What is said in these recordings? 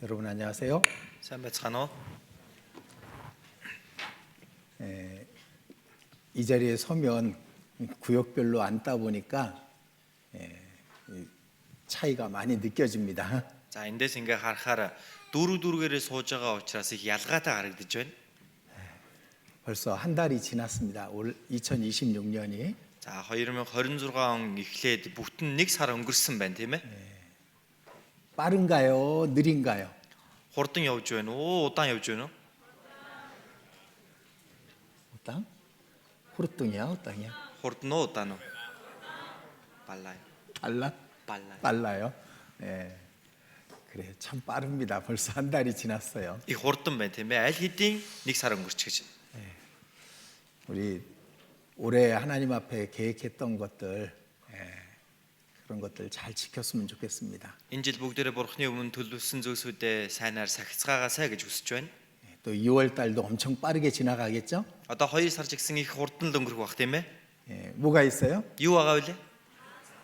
여러분 안녕하세요. Сайн байцгаана уу? 이 자리에 서면 구역별로 앉다 보니까 이 차이가 많이 느껴집니다. За эндээс ингээ харахаар дүүргээрээ сууж байгаа учраас их ялгаатай харагдаж байна. 벌써 한 달이 지났습니다. 올 2026년이 За 2026 он эхлээд бүтэн 1 сар өнгөрсөн байна, тийм ээ? 빠른가요? 느린가요? Хурдан явж байна уу? Удаан явж байна уу? 우땅? 후르뚱이야, 우땅이야? Хурдан уу, удаан уу? 빨라요. 빨라? 빨라요. 빨라요. 예. 그래, 참 빠릅니다. 벌써 한 달이 지났어요. их хурдан байна, тийм ээ? Аль хэдийн 1 сар өнгөрч гэж. 우리 올해 하나님 앞에 계획했던 것들 그런 것들 잘 지켰으면 좋겠습니다. Энэ жил бүгдээрээ Бурхны өмнө төлөвлөсөн зүйлсүүдээ сайнаар сахицгаагаасай гэж хүсэж байна. 또 2월 달도 엄청 빠르게 지나가겠죠? Одоо 2 сар ч гэсэн их хурдан л өнгөрөх бах, тийм ээ? 뭐가 있어요? Юу байгаа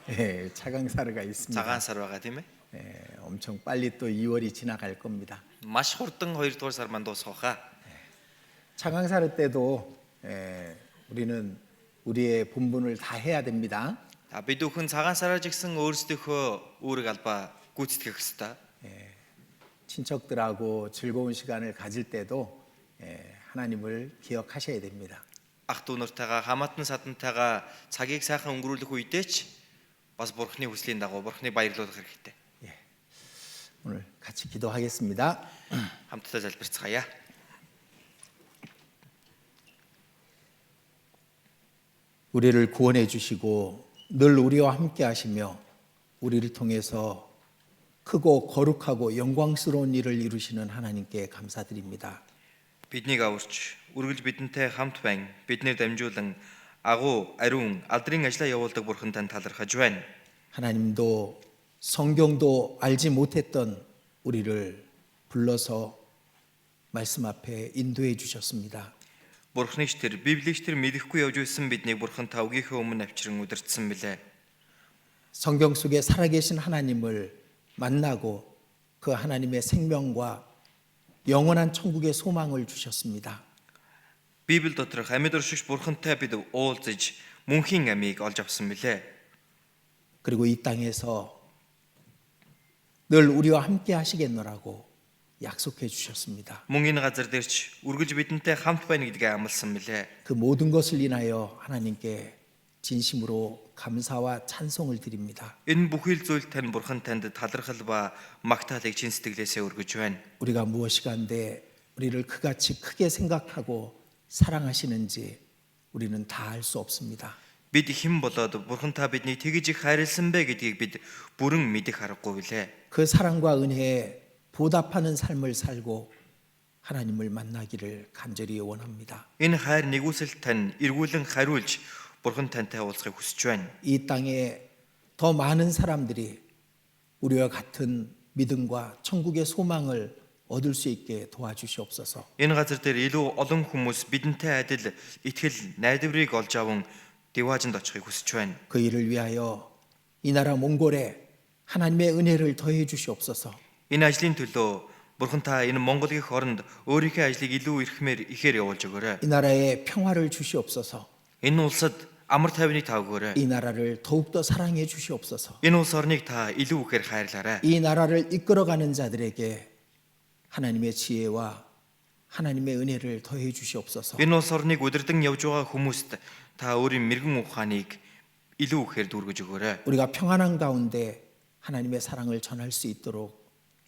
вэ? 차강사르가 있습니다. Цагаан сар байгаа, тийм ээ? 엄청 빨리 또 2월이 지나갈 겁니다. Маш хурдан 2 дугаар сар маань дуусах баха. 차강사르 때도 우리는 우리의 본분을 다 해야 됩니다. Бид бүхэн цагаан сараар ч гэсэн өөрсдийнхөө үүрэг албаа гүйцэтгэх ёстой. 친척들하고 즐거운 시간을 가질 때도 하나님을 기억하셔야 됩니다. Ах トゥ нартайгаа хамаатан садантайгаа цагийг сайхан өнгөрүүлэх үедээ ч бас Бурхны хүслийн дагуу Бурхныг баярлуулах хэрэгтэй. 오늘 같이 기도하겠습니다. Хамтдаа залбирцгаая. 우리를 구원해 주시고 늘 우리와 함께 하시며 우리를 통해서 크고 거룩하고 영광스러운 일을 이루시는 하나님께 감사드립니다. Биднийг аварч, үргэлж бидэнтэй хамт байна. Биднэр дамжуулан агуу, ариун, алдрын ажлаа явуулдаг Бурхан тань талархаж байна. 하나님도 성경도 알지 못했던 우리를 불러서 말씀 앞에 인도해 주셨습니다. Бурхныг тэр, Библийг тэр мэдэхгүй явж байсан биднийг Бурхан тавгийнхаа өмнө авчран удирдсан билээ. 성경 속에 살아계신 하나님을 만나고 그 하나님의 생명과 영원한 천국의 소망을 주셨습니다. Библи доторх амьд оршигч Бурхантай бид уулзаж мөнхийн амийг олж авсан билээ. 그리고 이 땅에서 늘 우리와 함께 하시겠노라고 약속해 주셨습니다. Мөн энэ газар дээр ч үргэлж бидэнтэй хамт байна гэдгээ амласан билээ. 그 모든 것을 인하여 하나님께 진심으로 감사와 찬송을 드립니다. Энэ бүхэл зүйл тань Бурхан танд талархал ба магтаалыг чин сэтгэлээсээ өргөж байна. 우리가 무엇이간데 우리를 그같이 크게 생각하고 사랑하시는지 우리는 다 알 수 없습니다. Бид хэн болоод Бурхан та биднийг тэгж их хайрлсан бэ гэдгийг бид бүрэн мэдэх аргагүй билээ. 그 사랑과 은혜에 보답하는 삶을 살고 하나님을 만나기를 간절히 원합니다. Энэ хайр нэгүсэл тань эргүүлэн хариулж Бурхан тантай уулзахыг хүсэж байна. 이 땅에 더 많은 사람들이 우리와 같은 믿음과 천국의 소망을 얻을 수 있게 도와주시옵소서. Энэ газар дээр илүү олон хүмүүс бидэнтэй адил итгэл найдварыг олж аван 디와진도 очихыг хүсэж байна. 그 일을 위하여 이 나라 몽골에 하나님의 은혜를 더해 주시옵소서. Энэ ажлын төлөө Бурхан та энэ Монголын хоронд өөрийнхөө ажлыг илүү ихээр явуулж өгөөрэй. 이 나라에 평화를 주시옵소서. Энэ улсад амар тайвныг та өгөөрэй. 이 나라를 더욱더 사랑해 주시옵소서. Энэ улс орныг та илүү ихээр хайрлаарай. 이 나라를 이끌어가는 자들에게 하나님의 지혜와 하나님의 은혜를 더해 주시옵소서. Энэ улс орныг удирдан явж байгаа хүмүүст та өөрийн мэрэгэн ухааныг илүү ихээр дүүргэж өгөөрэй. 우리가 평안한 가운데 하나님의 사랑을 전할 수 있도록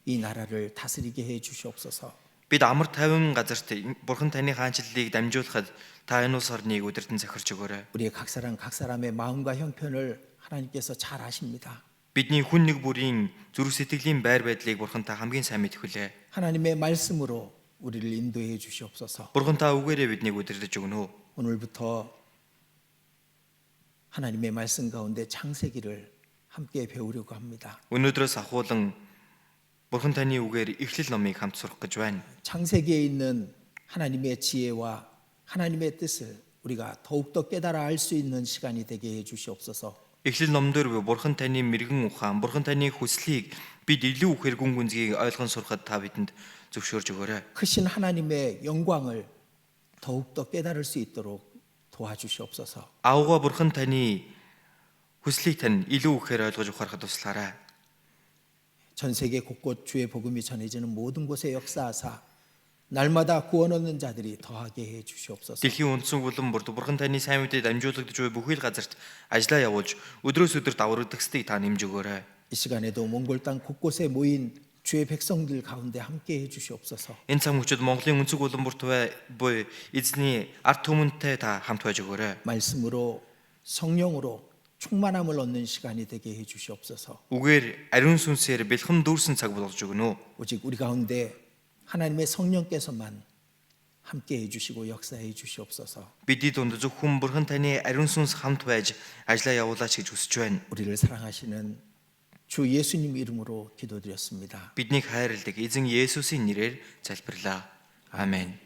이 나라를 다스리게 해 주시옵소서. Бид амар тайван газарт Бурхан таны хаанчлалыг дамжуулахад та энэ улс орныг удирдан захирч өгөөрэй. 우리의 각 사람의 마음과 형편을 하나님께서 잘 아십니다. Бидний хүн нэг бүрийн зүрх сэтгэлийн байр байдлыг Бурхан та хамгийн сайн мэдэх үлээ. 하나님의 말씀으로 우리를 인도해 주시옵소서. Бурхан та үгээрээ биднийг удирдах өгнө. 오늘부터 하나님의 말씀 가운데 창세기를 함께 배우려고 합니다. Өнөөдрөөс ахуулан Бурхан таны үгээр эхлэл номыг хамт сурах гэж байна. 창세기에 있는 하나님의 지혜와 하나님의 뜻을 우리가 더욱더 깨달아 알 수 있는 시간이 되게 해 주시옵소서. Эхлэл номдэр Бурхан таны мэрэгэн ухаан, Бурхан таны хүслийг бид илүү ихээр гүн гүнзгийг ойлгон сурахад та бидэнд зөвшөөрж өгөөрэй. 크신 하나님의 영광을 더욱더 깨달을 수 있도록 도와주시옵소서. Аавгаа бурхан таны хүслийг тань илүү ихээр ойлгож ухаарахад туслаарай. 전 세계 곳곳 주의 복음이 전해지는 모든 곳에 역사하사 날마다 구원 얻는 자들이 더하게 해 주시옵소서. Дэлхийн үндсэн булан бүрд бурхан таны сайн мэдээ дамжуулагдж буй бүхий л газарт ажиллаа явуулж өдрөөс өдөрт даврагдахстыг та нэмж өгөөрэй. 이 시간에도 몽골 땅 곳곳에 모인 주의 백성들 가운데 함께 해 주시옵소서. Энэ цаг мөчид Монголын өнцөг булан бүрт буй эзний ард түмэнтэй та хамт байж өгөөрэй. 말씀으로 성령으로 충만함을 얻는 시간이 되게 해 주시옵소서. Үгээр ариун сүнсээр бэлхэм дүүрсэн цаг болгож өгнө. 오직 우리 가운데 하나님의 성령께서만 함께 해 주시고 역사해 주시옵소서. Бидний дунд зөвхөн бурхан таны ариун сүнс хамт байж ажиллаа явуулаач гэж хүсэж байна. 우리를 사랑하시는 주 예수님 이름으로 기도드렸습니다. Биднийг хайрладаг эзэн Есүсийн нэрээр залбирлаа. 아멘.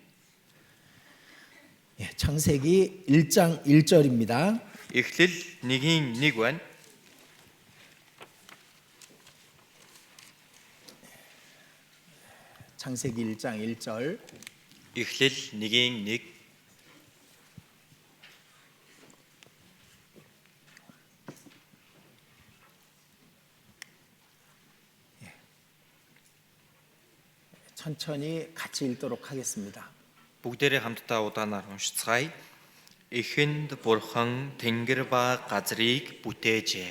예, 창세기 1장 1절입니다. Эхлэл 1:1 байна. 창세기 1장 1절. Эхлэл 1:1. 천천히 같이 읽도록 하겠습니다. Бүгдээрээ хамтдаа удаанаар уншицгаая. Эхэнд бурхан тэнгэр ба газрыг бүтээжээ.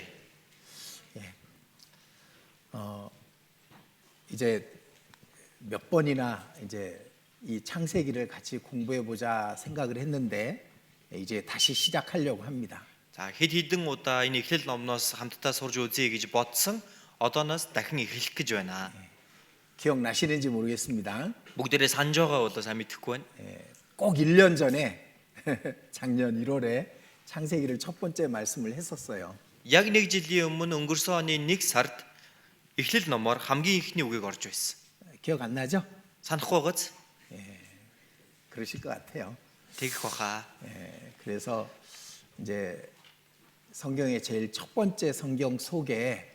이제 몇 번이나 이제 이 창세기를 같이 공부해 보자 생각을 했는데 이제 다시 시작하려고 합니다. За хэд хэдэн удаа энэ эхлэл номноос хамтдаа сурж үзье гэж бодсон. одооноос дахин эхлэх гэж байна. 기억나시는지 모르겠습니다. бүгдээрээ санаж байгаа бол сайн мэдэхгүй байна. 꼭 1년 전에 작년 1월에 창세기를 첫 번째 말씀을 했었어요. Яг нэг жилийн өмнө өнгөрсөн оны 1 сард эхлэл номоор хамгийн ихний үгийг орж байсан. 기억 안 나죠? Санахгүй байгааз 그러실 것 같아요. тэгэх баха. 그래서 이제 성경의 제일 첫 번째 성경 속에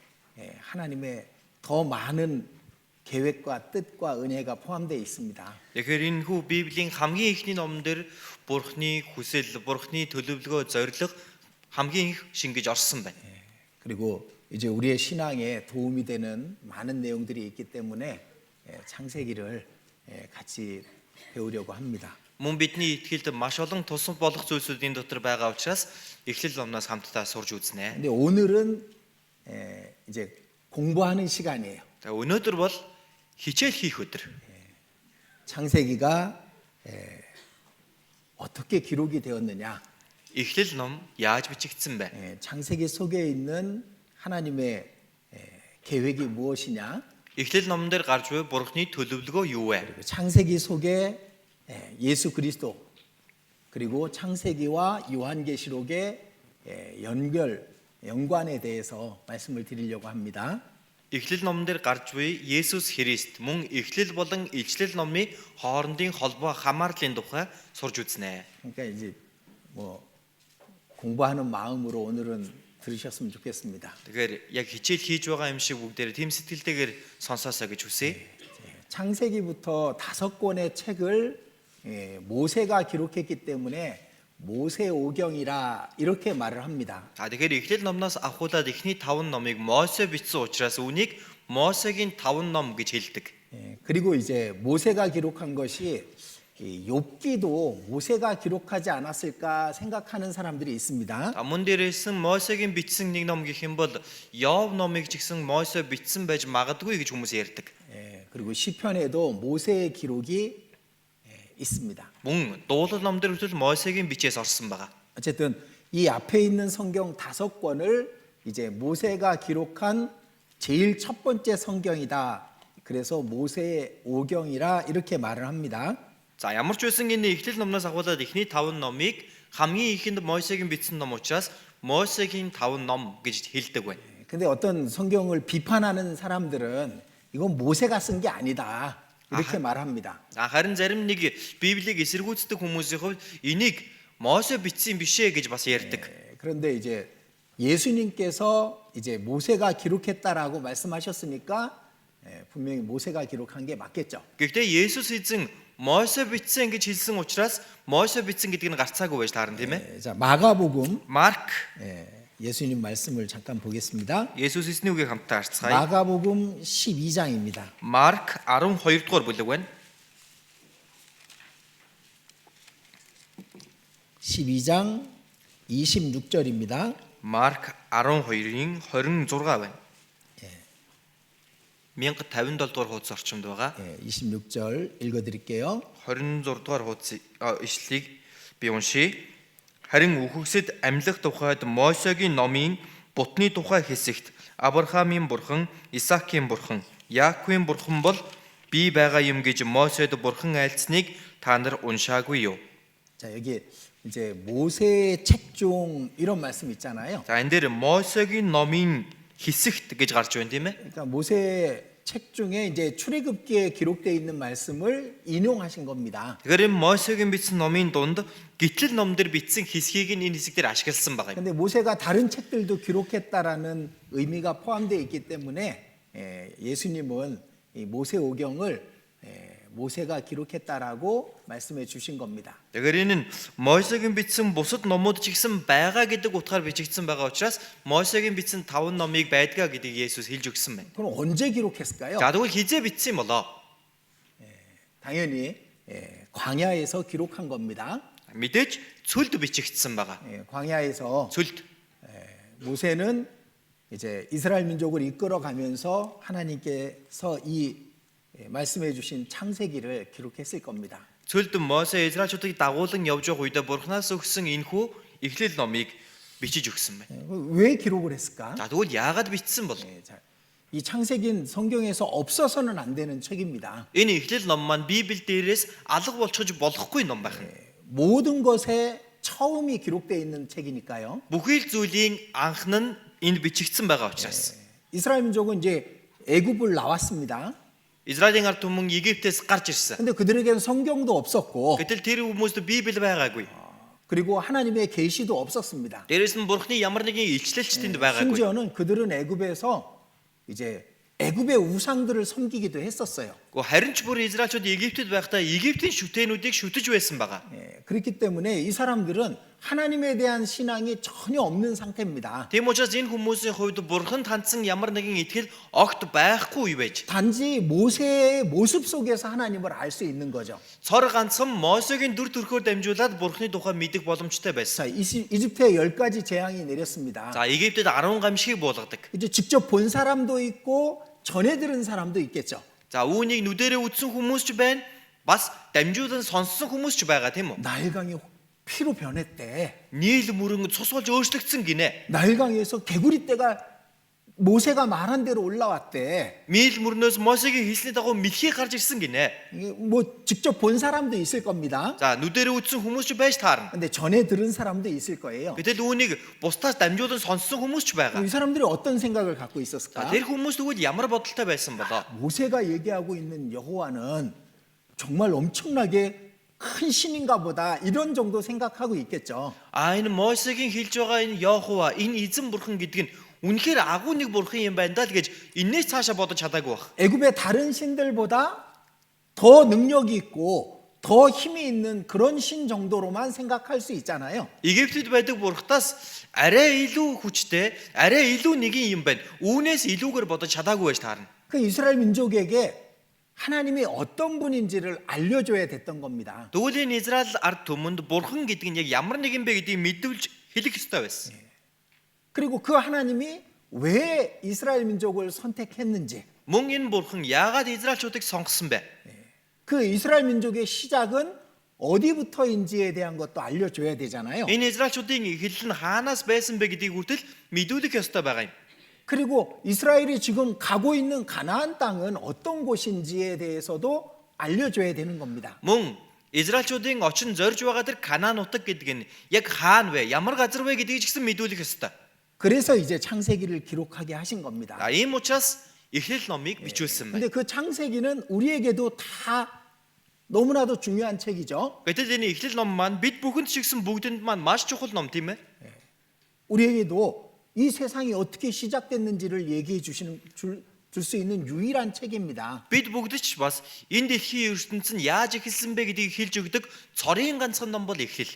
하나님의 더 많은 계획과 뜻과 은혜가 포함되어 있습니다. Тэгэхээр энэ хүү Библийн хамгийн ихний номон дээр Бурхны хүсэл, Бурхны төлөвлөгөө, зорилго хамгийн их шингэж орсон байна. 그리고 이제 우리의 신앙에 도움이 되는 많은 내용들이 있기 때문에 창세기를 같이 배우려고 합니다. Мөн бидний итгэлд маш олон тусам болох зүйлсүүдийн дотор байгаа учраас эхлэл номноос хамтдаа сурж үзнэ. 근데 오늘은 이제 공부하는 시간이에요. За өнөөдөр бол хичээл хийх өдөр. 창세기가 어떻게 기록이 되었느냐? Эхлэл ном яаж бичигдсэн бэ? 창세기 속에 있는 하나님의 계획이 무엇이냐? Эхлэл номон дээр гарч буй Бурхны төлөвлөгөө юу вэ? 창세기 속에 예수 그리스도 그리고 창세기와 요한계시록의 연관에 대해서 말씀을 드리려고 합니다. Эхлэл номон дээр гарч буй Есүс Христ мөн Эхлэл болон Илчлэл номын хоорондын холбоо хамаарлын тухай сурж үзнэ. 그러니까 이제 뭐 공부하는 마음으로 오늘은 들으셨으면 좋겠습니다. Тэгэхээр яг хичээл хийж байгаа юм шиг бүгдээр тийм сэтгэлтэйгээр сонсоосоо гэж хүсье. 창세기부터 5권의 책을 모세가 기록했기 때문에 모세오경이라 이렇게 말을 합니다. Тэгэхээр Эхлэл номноос авахуулаад эхний 5 номыг Мосе бичсэн учраас үнийг Мосегийн 5 ном гэж хэлдэг. 그리고 이제 모세가 기록한 것이 욥기도 모세가 기록하지 않았을까 생각하는 사람들이 있습니다. Мөн дээрээс Мосегийн бичсэн нэг ном гэх юм бол Йов номыг ч гэсэн Мосе бичсэн байж магадгүй гэж хүмүүс ярьдаг. 그리고 시편에도 모세의 기록이 있습니다. Мөн дуулал ном дээр хүртэл Мосегийн бичээс орсон байгаа. 어쨌든 이 앞에 있는 성경 5권을 이제 모세가 기록한 제일 첫 번째 성경이다. 그래서 모세의 오경이라 이렇게 말을 합니다. За ямар ч байсан энэ Эхлэл номноос агуулад эхний 5 номыг хамгийн ихэнд Мосегийн бичсэн ном учраас Мосегийн 5 ном гэж хэлдэг байна. 근데 어떤 성경을 비판하는 사람들은 이건 모세가 쓴 게 아니다. 이렇게 말합니다. Харин зарим нэг Библийг эсэргүүцдэг хүмүүсийн хувьд энийг Мосе бичсэн биш ээ гэж бас ярьдаг. 그런데 이제 예수님께서 이제 모세가 기록했다라고 말씀하셨으니까 분명히 모세가 기록한 게 맞겠죠. Гэхдээ Есүс эзэн Мойсе бичсэн гэж хэлсэн учраас Мойсе бичсэн гэдгийг нь гарцаагүй байж таарна тийм ээ. 자, 마가복음 Марк 예수님 말씀을 잠깐 보겠습니다. Есүс эзний үгийг хамтдаа харцгаая. 마가복음 12장입니다. Марк 12 дугаар бүлэг байна. 12장 26절입니다. Марк 12-ийн 26 байна. 1057 дугаар хуудас орчимд байгаа. 26절 읽어드릴게요. 26 дугаар хуудас ишлэлийг би уншийе. Харин үхэгсэд амьлах тухайд Мойсегийн номын бутны тухай хэсэгт Авраамийн бурхан, Исаакийн бурхан, Яаковын бурхан бол би байгаа юм гэж Мойсед бурхан айлцныг та нар уншаагүй юу? 자, 여기 이제 모세의 책중 이런 말씀 있잖아요. За энэ дээр Мойсегийн номын хэсэгт гэж гарч байна тийм ээ. 그러니까 모세 책 중에 이제 출애굽기에 기록되어 있는 말씀을 인용하신 겁니다. Тэгэхээр энэ Мойсегийн бичсэн номын дунд гитлэл номдэр бичсэн хэсгийг энэ хэсэг дээр ашигласан байгаа юм. 근데 모세가 다른 책들도 기록했다라는 의미가 포함되어 있기 때문에 예수님은 이 모세오경을 모세가 기록했다라고 말씀해 주신 겁니다. Тэгэхээр энэ нь Мойсегийн бичсэн бусад номууд ч гэсэн байгаа гэдэг утгаар бичигдсэн байгаа учраас Мойсегийн бичсэн 5 номыг байдгаа гэдгийг Есүс хэлж өгсөн байна. 그럼 언제 기록했을까요? За тэгвэл хизээ бичсэн юм болоо? 당연히 광야에서 기록한 겁니다. Мэдээж цөлд бичигдсэн байгаа. 광야에서 цөлд 모세는 이제 이스라엘 민족을 이끌어가면서 하나님께서 이 말씀해 주신 창세기를 기록했을 겁니다. цөлд Мосе Израильчуудыг дагуулan явж байгаа үедээ Бурханаас өгсөн энэхүү эхлэл номыг бичиж өгсөн байна. 왜 기록을 했을까? За тэгвэл яагаад бичсэн бол? 자, 이 창세기는 성경에서 없어서는 안 되는 책입니다. Энэ эхлэл ном маань Библи дээрээс алга болчихж болохгүй ном байх. 모든 것에 처음이 기록되어 있는 책이니까요. Бүхий л зүйлийн анх нь энд бичигдсэн байгаа учраас. 이스라엘 민족은 이제 애굽을 나왔습니다. Израилийн ард түмэн Египтээс гарч ирсэн. 근데 그들에게는 성경도 없었고 Гэтэл тэр хүмүүст Библи байгаагүй. 그리고 하나님의 계시도 없었습니다. Дээрээс нь Бурхны ямар нэгэн илчлэлч тэнд байгаагүй. 심지어는 그들은 애굽에서 이제 애굽의 우상들을 섬기기도 했었어요. Харин ч бүр Израильчууд Египтэд байхдаа Египтийн шүтээнүүдийг шүтэж байсан байгаа. 그렇기 때문에 이 사람들은 하나님에 대한 신앙이 전혀 없는 상태입니다. Тийм учраас энэ хүмүүсийн хувьд Бурханд хандсан ямар нэгэн итгэл огт байхгүй юу байж. 단지 모세의 모습 속에서 하나님을 알 수 있는 거죠. Цор ганцхан Мосегийн дүр төрхөөр дамжуулаад Бурхны тухай мэдэх боломжтой байсан. 자, 이집트에 10가지 재앙이 내렸습니다. За Египтэд 10 гамшигыг буулгадаг. 이제 직접 본 사람도 있고 전해 들은 사람도 있겠죠. За үүнийг нүдэрээ үзсэн хүмүүс ч байна. Бас дамжуулан сонссон хүмүүс ч байгаа тийм үү? 나일강이 피로 변했대. Нийл мөрөнгө цус болж өөрчлөгдсөн гинэ. 나일강에서 개구리떼가 모세가 말한 대로 올라왔대. Нийл мөрнөөс Мосегийн хэлсний дагуу мэлхий гарч ирсэн гинэ. 이게 뭐 직접 본 사람도 있을 겁니다. За нүдэрээ үзсэн хүмүүс ч байж таарна. 근데 전해 들은 사람도 있을 거예요. Гэтэл үүнийг бусдаас дамжуулан сонссон хүмүүс ч байгаа. 이 사람들이 어떤 생각을 갖고 За 있었을까? тэр хүмүүс тэгвэл ямар бодолтой байсан болоо? 모세가 얘기하고 있는 여호와는 정말 엄청나게 큰 신인가 보다 이런 정도 생각하고 있겠죠. Энэ Мосегийн хэлж байгаа энэ Йохова, энэ эзэн бурхан гэдэг нь үнэхээр агуу нэг бурхан юм байна даа л гэж энэс цаашаа бодож чадаагүй баг. 애굽의 다른 신들보다 더 능력이 있고 더 힘이 있는 그런 신 정도로만 생각할 수 있잖아요. Египтэд байдаг бурхтаас арай илүү хүчтэй, арай илүү нэгэн юм байна. Үүнээс илүүгээр бодож чадаагүй байж таарна. 그 이스라엘 민족에게 하나님이 어떤 분인지를 알려줘야 됐던 겁니다. Тэгвэл энэ Израиль ард түмэнд бурхан гэдэг нь яг ямар нэгэн бэ гэдгийг мэдүүлж хэлэх ёстой байсан. 그리고 그 하나님이 왜 이스라엘 민족을 선택했는지, Мөн энэ бурхан яагаад Израильчуудыг сонгосон бэ? 그 이스라엘 민족의 시작은 어디부터인지에 대한 것도 알려줘야 되잖아요. Энэ Израильчуудын эхлэл нь хаанаас байсан бэ гэдгийг хүртэл мэдүүлэх ёстой байгаа юм. 그리고 이스라엘이 지금 가고 있는 가나안 땅은 어떤 곳인지에 대해서도 알려줘야 되는 겁니다. Мөн Израильчуудын очин зорж байгаа тэр Канаан нутаг гэдэг нь яг хаана вэ? Ямар газар вэ гэдгийг ч гэсэн мэдүүлэх ёстой. 그래서 이제 창세기를 기록하게 하신 겁니다. Ийм учраас эхлэл номыг бичүүлсэн байна. 근데 그 창세기는 우리에게도 다 너무나도 중요한 책이죠. Гэтэл энэ эхлэл ном маань бид бүхэнд ч гэсэн бүгдэнд маань маш чухал ном тийм ээ. 우리에게도 이 세상이 어떻게 시작됐는지를 얘기해 주시는 줄 수 있는 유일한 책입니다. Бид бүгд ч бас энэ дэлхийн ертөнцийн яаж эхэлсэн бэ гэдгийг хэлж өгдөг цорын ганцхан ном бол Эхлэл.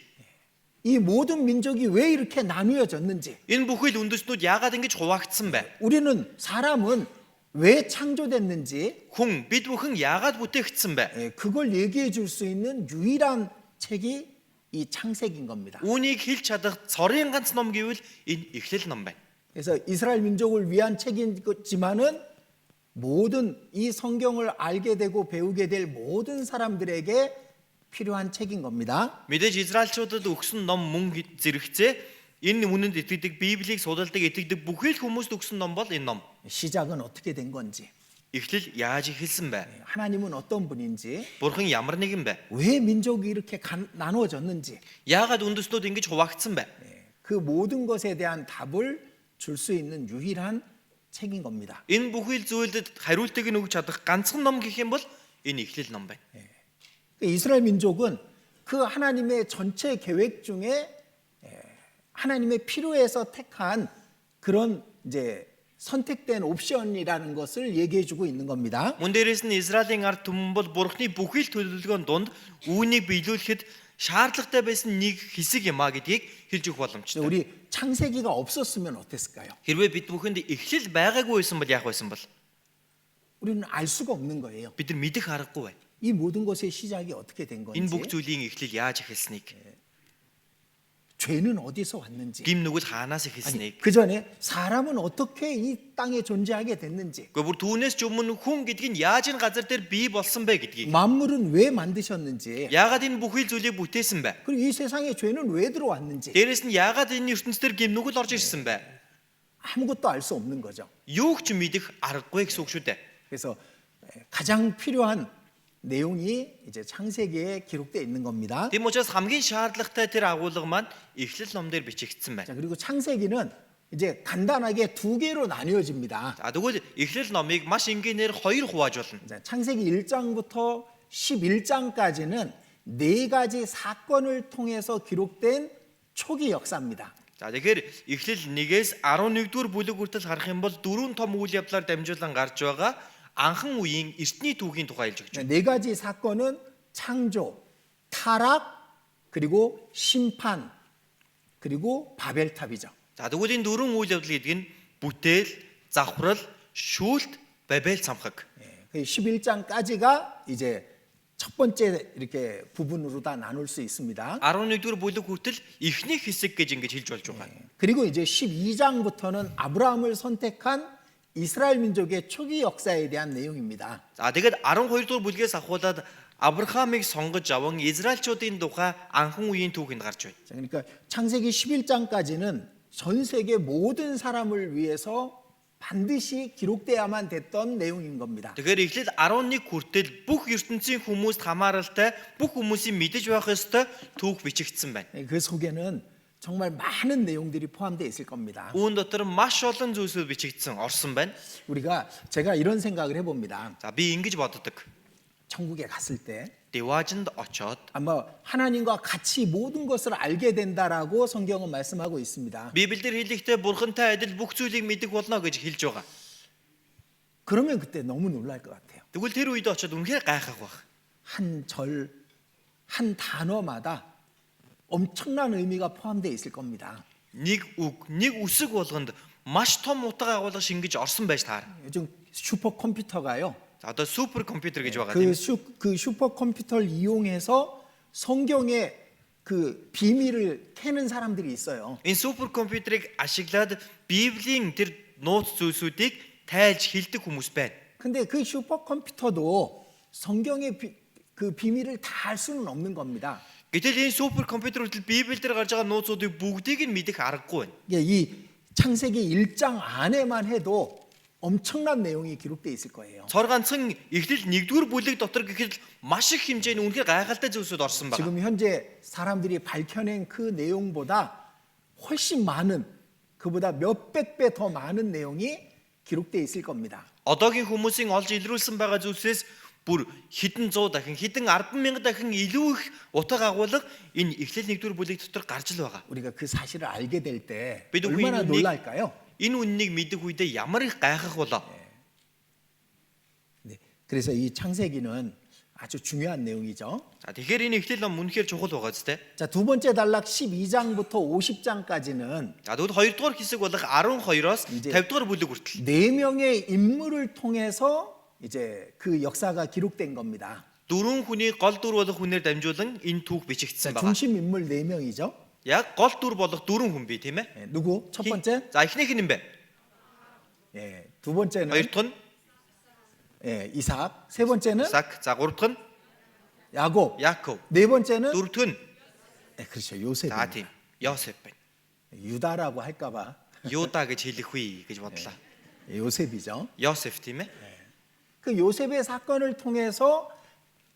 이 모든 민족이 왜 이렇게 나누어졌는지, Энэ бүхэл үндэстнүүд яагаад ингэж хуваагдсан бэ? 우리는 사람은 왜 창조됐는지 Бид бүхэн яагаад бүтээгдсэн бэ? 그걸 얘기해 줄 수 있는 유일한 책이 이 창세기인 겁니다. Үүнийг хэлж чадах цорын ганц ном гэвэл энэ Эхлэл ном байна. 그래서 이스라엘 민족을 위한 책이지만은 모든 이 성경을 알게 되고 배우게 될 모든 사람들에게 필요한 책인 겁니다. Мэдээж Израильчуудад өгсөн ном мөн зэрэгцээ энэ үнэнд итгэдэг Библийг судалдаг итгэдэг бүхэл хүмүүст өгсөн ном бол энэ ном. 시작은 어떻게 된 건지, Эхлэл яаж эхэлсэн бэ? 하나님은 어떤 분인지, Бурхан ямар нэгэн бэ? 왜 민족이 이렇게 나누어졌는지, Яагаад үндэстнүүд ингэж хуваагдсан бэ? 그 모든 것에 대한 답을 줄 수 있는 유일한 책인 겁니다. Энэ бүхэл зүйлдэд хариултыг нь өгч чадах ганцхан ном гэх юм бол энэ Эхлэл ном байна. 이스라엘 민족은 그 하나님의 전체 계획 중에 하나님의 필요해서 택한 그런 이제 선택된 옵션이라는 것을 얘기해 주고 있는 겁니다. Мөн дээрээс нь Израилийн ард түмэн бол Бурханы бүхэл төлөвлөгөөнд дунд үүнийг биелүүлэхэд шаардлагатай байсан нэг хэсэг юм а гэдгийг хэлж өгөх боломжтой. 우리 창세기가 없었으면 어땠을까요? Хэрвээ бид бүхэнд Эхлэл байгаагүй байсан бол яах байсан бол 우리는 알 수가 없는 거예요. бид нар мэдэх аргагүй бай. 이 모든 것의 시작이 어떻게 된 Энэ бүх 건지, зүйлийн эхлэл яаж эхэлснийг, 죄는 어디서 왔는지, гим нүгэл хаанаас эхэлснийг. 그 전에 사람은 어떻게 이 땅에 존재하게 됐는지, Гэхдээ бүр түүнээс ч өмнө хүн гэдэг нь яаж энэ газар дээр бий болсон бэ гэдгийг, 만물은 왜 만드셨는지, яагаад энэ бүхэл зүйлийг бүтээсэн бэ? 그리고 이 세상에 죄는 왜 들어왔는지 Дээрээс нь яагаад энэ ертөнцийн дээр гим нүгэл орж ирсэн бэ? 아무것도 알 수 없는 거죠. Юу ч мэдэх аргагүй гэсэн үг шүү дээ. 그래서 가장 필요한 내용이 이제 창세기에 기록되어 있는 겁니다. Тийм учраас хамгийн шаардлагатай тэр агуулга маань Эхлэл ном дээр бичигдсэн байна. 자, 그리고 창세기는 이제 간단하게 두 개로 나뉘어집니다. Тэгвэл Эхлэл номыг маш энгийнээр хоёр хувааж болно. 자, 창세기 1장부터 11장까지는 네 가지 사건을 통해서 기록된 초기 역사입니다. За тэгэхээр Эхлэл 1-ээс 11-р бүлэг хүртэл харах юм бол дөрвөн том үйл явдлаар дамжуулан гарч байгаа анхан үеийн эртний түүхийн тухай хэлж өгч байна. 네 가지 사건은 창조, 타락, 그리고 심판, 그리고 바벨탑이죠. За тэгвэл энэ дөрвөн үйл явдал гэдэг нь бүтээл, завхрал, шүүлт, Бабел цамхаг. 11장까지가 이제 첫 번째 이렇게 부분으로 다 나눌 수 있습니다. 11-р бүлэг хүртэл эхний хэсэг гэж ингэж хэлж болж байгаа. 그리고 이제 12장부터는 아브라함을 선택한 이스라엘 민족의 초기 역사에 대한 내용입니다. За тэгээд 12-р бүлгээс ахуулаад Авраамыг сонгож аван Израильчуудын тухай анхан үеийн түүхэнд гарч байна. 자, 그러니까 창세기 11장까지는 전 세계 모든 사람을 위해서 반드시 기록돼야만 됐던 내용인 겁니다. Тэгэхээр Эхлэл 11 хүртэл бүх ертөнцийн хүмүүст хамааралтай бүх хүмүүсийн мэдэж байх ёстой түүх бичигдсэн байна. 그 속에는 정말 많은 내용들이 포함되어 있을 겁니다. Үүн дотор маш олон зүйлсүүд бичигдсэн орсон байна. 제가 이런 생각을 해봅니다. За би ингэж боддог. 천국에 갔을 때 Деважинд очоод 아마 하나님과 같이 모든 것을 알게 된다라고 성경은 말씀하고 있습니다. Библиэр хэлэхдээ бурхантай адил бүх зүйлийг мэдэх болно гэж хэлж байгаа. 그러면 그때 너무 놀랄 것 같아요. Тэгвэл тэр үед очоод үнэхээр гайхах байх. 한 절, 한 단어마다 엄청난 의미가 포함되어 있을 겁니다. Нэг үг, нэг үсэг болгонд маш том утга агуулга шингэж орсон байж таар. 요즘 슈퍼컴퓨터가요. За одоо супер компьютер гэж байгаа тийм. 그 슈퍼컴퓨터를 이용해서 성경의 그 비밀을 캐는 사람들이 있어요. Энэ супер компьютерийг ашиглаад Библийн тэр нууц зүйлсүүдийг тайлж хэлдэг хүмүүс байна. 근데 그 슈퍼컴퓨터도 성경의 그 비밀을 다 알 수는 없는 겁니다. Гэтэл энэ супер компьютерүүд Библиэл дээр гарч байгаа нууцуудыг бүгдийг нь мэдэх аргагүй байна. 이 창세기 1장 안에만 해도 엄청난 내용이 기록되어 있을 거예요. Цор ганцхан Эхлэл 1-р бүлэг дотор гэхэд маш их хэмжээний үнэхээр гайхалтай зүйлсүүд орсон байна. 지금 현재 사람들이 밝혀낸 그 내용보다 훨씬 많은 그보다 몇백 배 더 많은 내용이 기록되어 있을 겁니다. Одоогийн хүмүүсийн олж илрүүлсэн байгаа зүйлсээс бүр хэдэн 100 дахин хэдэн 10,000 дахин илүү их утга агуулга энэ Эхлэл 1-р бүлэг дотор гарч л байгаа. 우리가 그 사실을 알게 될 때 бид 얼마나 우리는 놀랄까요? Энэ үннийг мэдэх үедээ ямар их гайхах болоо. 네. 그래서 이 창세기는 아주 중요한 내용이죠. За тэгэхээр энэ Эхлэл ном үнэхээр чухал байгаа зү. 자, 두 번째 단락 12장부터 50장까지는 За тэгвэл хоёрдугаар хэсэг болох 12-оос 이제 50-р бүлэг хүртэл 네 명의 인물을 통해서 이제 그 역사가 기록된 겁니다. дөрвөн хүний гол дүр болох хүнээр дамжуулан энэ түүх бичигдсэн 자, байгаа. 중심 인물 네 명이죠. Яг гол дүр болох дөрвөн хүн бий тийм ээ. 예, 누구? 첫 번째? За эхнийх нь юм бэ? 예, 두 번째는 Хоёр дахь нь 예, 이삭. 세 번째는 Исаак, за гурав дахь нь 야곱. Яаков, 네 번째는 дөрөв дахь нь 예, 그렇죠. 요셉. за тийм Йосеф байна. 유다라고 할까봐 Юда гэж хэлэх үе гэж бодлоо. 요셉이죠. Йосеф тийм ээ. 그 요셉의 사건을 통해서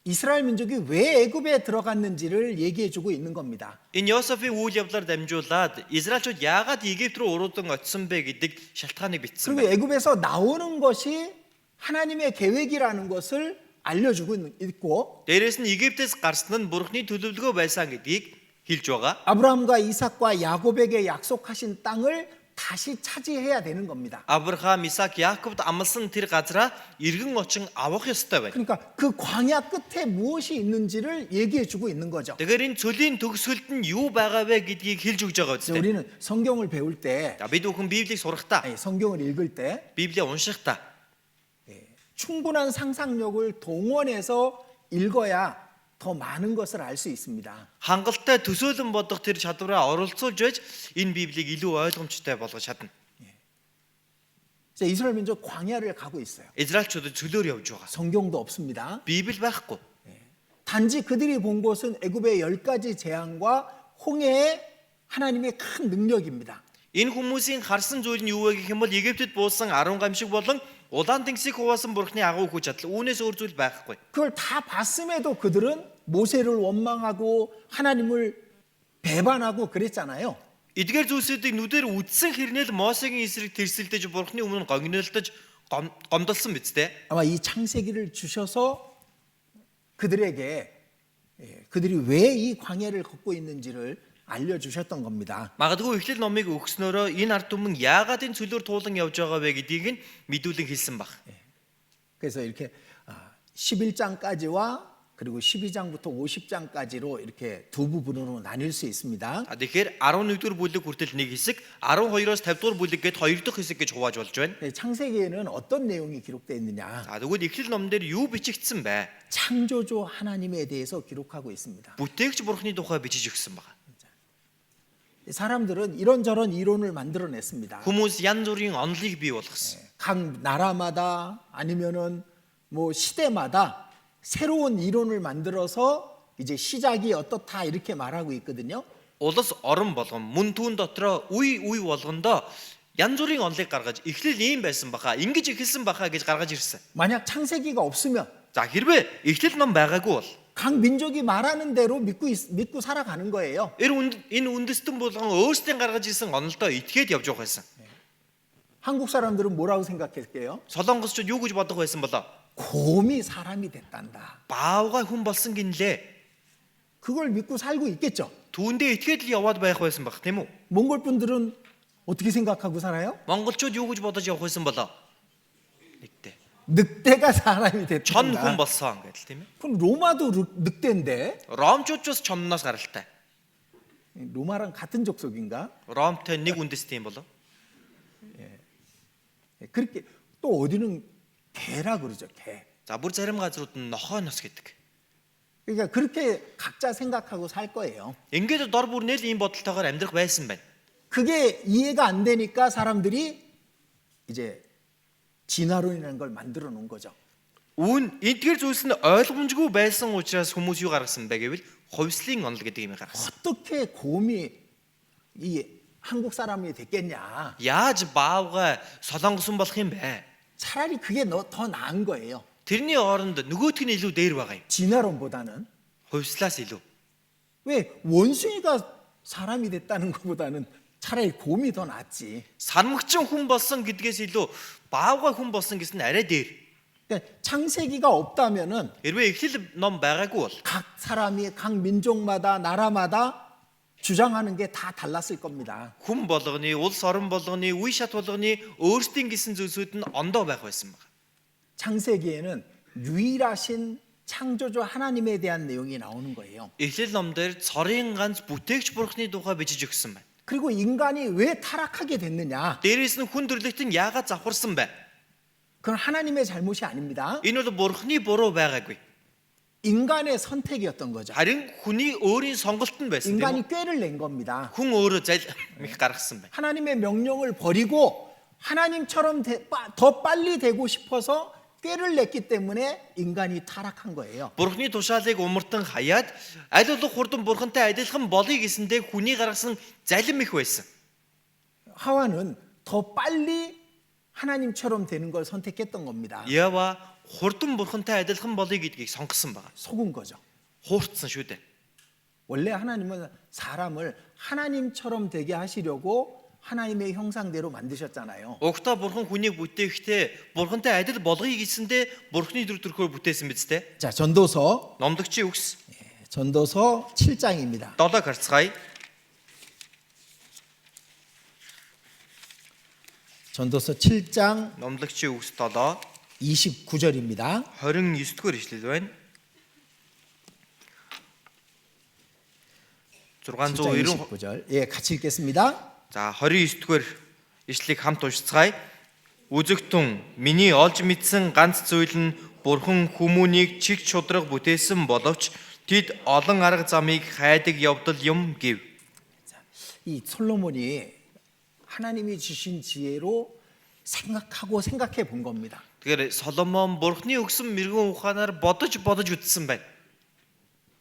이스라엘 민족이 왜 애굽에 들어갔는지를 얘기해주고 있는 겁니다. Энэ Йосефийн үйл явдлаар дамжуулаад Израильчууд яагаад Египт рүү уруудан очсон бэ гэдэг шалтгааныг бичсэн 그리고 байна. 애굽에서 나오는 것이 하나님의 계획이라는 것을 알려주고 있고 Дээрээс нь Египтээс гарсан нь Бурхны төлөвлөгөө байсан гэдгийг хэлж байгаа. 아브라함과 이삭과 야곱에게 약속하신 땅을 다시 차지해야 되는 겁니다. Авраам, Исаак, Яаковд амласан тэр газараа иргэн очин авах ёстой байна. 그러니까 그 광야 끝에 무엇이 있는지를 얘기해주고 있는 거죠. Тэгэхээр энэ цөлийн төгсгөлд нь юу байгаа вэ гэдгийг хэлж өгж байгаа 그래서 үстэй. 우리는 성경을 배울 때, За бид бүхэн Библийг сурахдаа, 성경을 읽을 때 Библийг уншихдаа 충분한 상상력을 동원해서 읽어야 더 많은 것을 알 수 있습니다. хангалттай төсөөлөн бодох тэр чадвараа оролцуулж байж энэ Библийг илүү ойлгомжтой болгож чадна. 자, 이스라엘 민족 광야를 가고 있어요. Израильчууд цөлөөр явж байгаа. 성경도 없습니다. Библи байхгүй. 단지 그들이 본 것은 애굽의 10가지 재앙과 홍해의 하나님의 큰 능력입니다. Энэ хүмүүсийн харсан зүйл нь юу вэ гэх юм бол Египтэд буусан 10 гамшиг болон улаан тэнгисийг хуваасан Бурхны агуу хүч чадал. Үүнээс өөр зүйл байхгүй. 그걸 다 봤음에도 그들은 모세를 원망하고 하나님을 배반하고 그랬잖아요. Эдгээр зүйлсүүдийг нүдээр үзсэн хэрнээл Мосегийн эсрэг тэрсэлдэж Бурхны өмнө гогнолдож гомдолсон биз дээ. 아마 이 창세기를 주셔서 그들에게 그들이 왜 이 광야를 걷고 있는지를 알려주셨던 겁니다. Магадгүй Эхлэл номыг өгснөөрөө энэ ард түмэн яагаад энэ цөлөөр туулан явж байгаа вэ гэдгийг нь мэдүүлэн хэлсэн баг. 그래서 이렇게 11장까지와 그리고 12장부터 50장까지로 이렇게 두 부분으로 나뉠 수 있습니다. Тэгэхээр 11-р бүлэг хүртэл нэг хэсэг, 12-оос 50-р бүлэг гээд хоёр дахь хэсэг гэж хувааж болж байна. 창세기에는 어떤 내용이 기록되어 있느냐? За тэгвэл Эхлэл ном дээр юу бичигдсэн бэ? 창조주 하나님에 대해서 기록하고 있습니다. Бүтээгч Бурхны тухай бичиж өгсөн баг. 사람들은 이런저런 이론을 만들어냈습니다. Хүмүүс янз бүрийн онолыг бий болгосон. 각 나라마다 아니면은 뭐 시대마다 새로운 이론을 만들어서 이제 시작이 어떻다 이렇게 말하고 있거든요. Улс орон болгон мөн түүн дотроо үе болгондоо янз бүрийн онолыг гаргаж эхлэл ийм байсан баха, ингэж эхэлсэн баха гэж гаргаж ирсэн. 만약 창세기가 없으면 За хэрвээ Эхлэл ном байгаагүй бол 각 민족이 말하는 대로 믿고 살아가는 거예요. энэ үндэстэн болгон өөрсдийн гаргаж ирсэн онолдоо итгээд явж явах байсан. 한국 사람들은 뭐라고 생각했게요? Солонгосчууд юу гэж бодох байсан болоо? 곰이 사람이 됐단다. Баавгай хүн болсон гинлээ. 그걸 믿고 살고 있겠죠. Түүндээ итгээд л яваад байх байсан баг тийм үү? 몽골 분들은 어떻게 생각하고 살아요? Монголчууд юу гэж бодож явах байсан болоо? Нэгтэй. 늑대가 사람이 Чон хүн 됐단다. болсон гэдэл тийм ээ. 그럼 로마도 늑대인데 Ромчууд ч бас чонноос гаралтай. 로마랑 같은 족속인가? Ромтой нэг үндэстэй юм болоо. 그렇게 또 어디는 개라 그러죠. 개. За бүр зарим газрууд нь нохооноос гэдэг. 그러니까 그렇게 각자 생각하고 살 거예요. Ингээд дор бүр нэл ийм бодолтойгоор амьдрах байсан байна. 그게 이해가 안 되니까 사람들이 이제 진화론이라는 걸 만들어 놓은 거죠. Эдгээр зүйлс нь ойлгомжгүй байсан учраас хүмүүс юу гаргасан бэ гэвэл хувьслын онол гэдэг юм гаргасан. 어떻게 곰이 이 한국 사람이 됐겠냐? Яаж баавгай солонгосон болох юм бэ? 차라리 그게 더 나은 거예요. Тэрний оронд нөгөөх нь илүү дээр байгаа юм. 진화론보다는. Хувьслаас илүү. 왜 원숭이가 사람이 됐다는 것보다는 차라리 곰이 더 낫지. Санмагчин хүн болсон гэдгээс илүү баавгай хүн болсон гэсэн нь арай дээр. 그러니까 창세기가 없다면은 Хэрвээ Эхлэл ном байгаагүй бол 각 사람이 각 민족마다 나라마다 주장하는 게 다 달랐을 겁니다. хүн болгоны, улс орон болгоны, үе шат болгоны өөрсдийн гэсэн зүйлсүүд нь ондоо байх байсан байна. 창세기에는 유일하신 창조주 하나님에 대한 내용이 나오는 거예요. Эхлэл ном дээр цорын ганц бүтээгч бурхны тухай бичиж өгсөн байна. 그리고 인간이 왜 타락하게 됐느냐? Дээрээс нь хүн төрлөخت нь яагаад завхарсан бэ? 그건 하나님의 잘못이 아닙니다. Энэ бол бурхны буруу байгаагүй. 인간의 선택이었던 거죠. Харин хүний өөрийн сонголт нь байсан тийм үү? 인간이 꾀를 낸 겁니다. Хүн өөрөө залхимыг гаргасан байна. 하나님의 명령을 버리고 하나님처럼 더 빨리 되고 싶어서 꾀를 냈기 때문에 인간이 타락한 거예요. Бурхны тушаалыг умартан хаяад аль болох хурдан бурхантай адилхан болъё гэсэндээ хүний гаргасан залим их байсан. 하와는 더 빨리 하나님처럼 되는 걸 선택했던 겁니다. Ява хурдан бурхантай адилхан болъё гэдгийг сонгосон байна. 속은 거죠. Хуурцсан шүү дээ. 원래 하나님은 사람을 하나님처럼 되게 하시려고 하나님의 형상대로 만드셨잖아요. Угтаа бурхан хүнийг бүтээхдээ бурхантай адил болгоё гэсэндээ бурхны дүр төрхөөр бүтээсэн биз дээ. 자, 전도서 Номдогчийн үгс 7장입니다. 7-ыг харцгаая. 전도서 7장 Номдогчийн үгс 7 29절입니다. 29-р ишлэл байна. 7장 690 29절. 예, 같이 읽겠습니다. За 29-р ишлэлийг хамт уншицгаая. Үзэгтэн миний олж мэдсэн ганц зүйл нь бурхан хүмүүнийг чиг чудраг бүтээсэн боловч тэд олон арга замыг хайдаг явдал юм гэв. 이 솔로몬이 하나님이 주신 지혜로 생각해 본 겁니다. Тэгэхээр Соломон бурхны өгсөн мэрэгэн ухаанаар бодож үзсэн байна.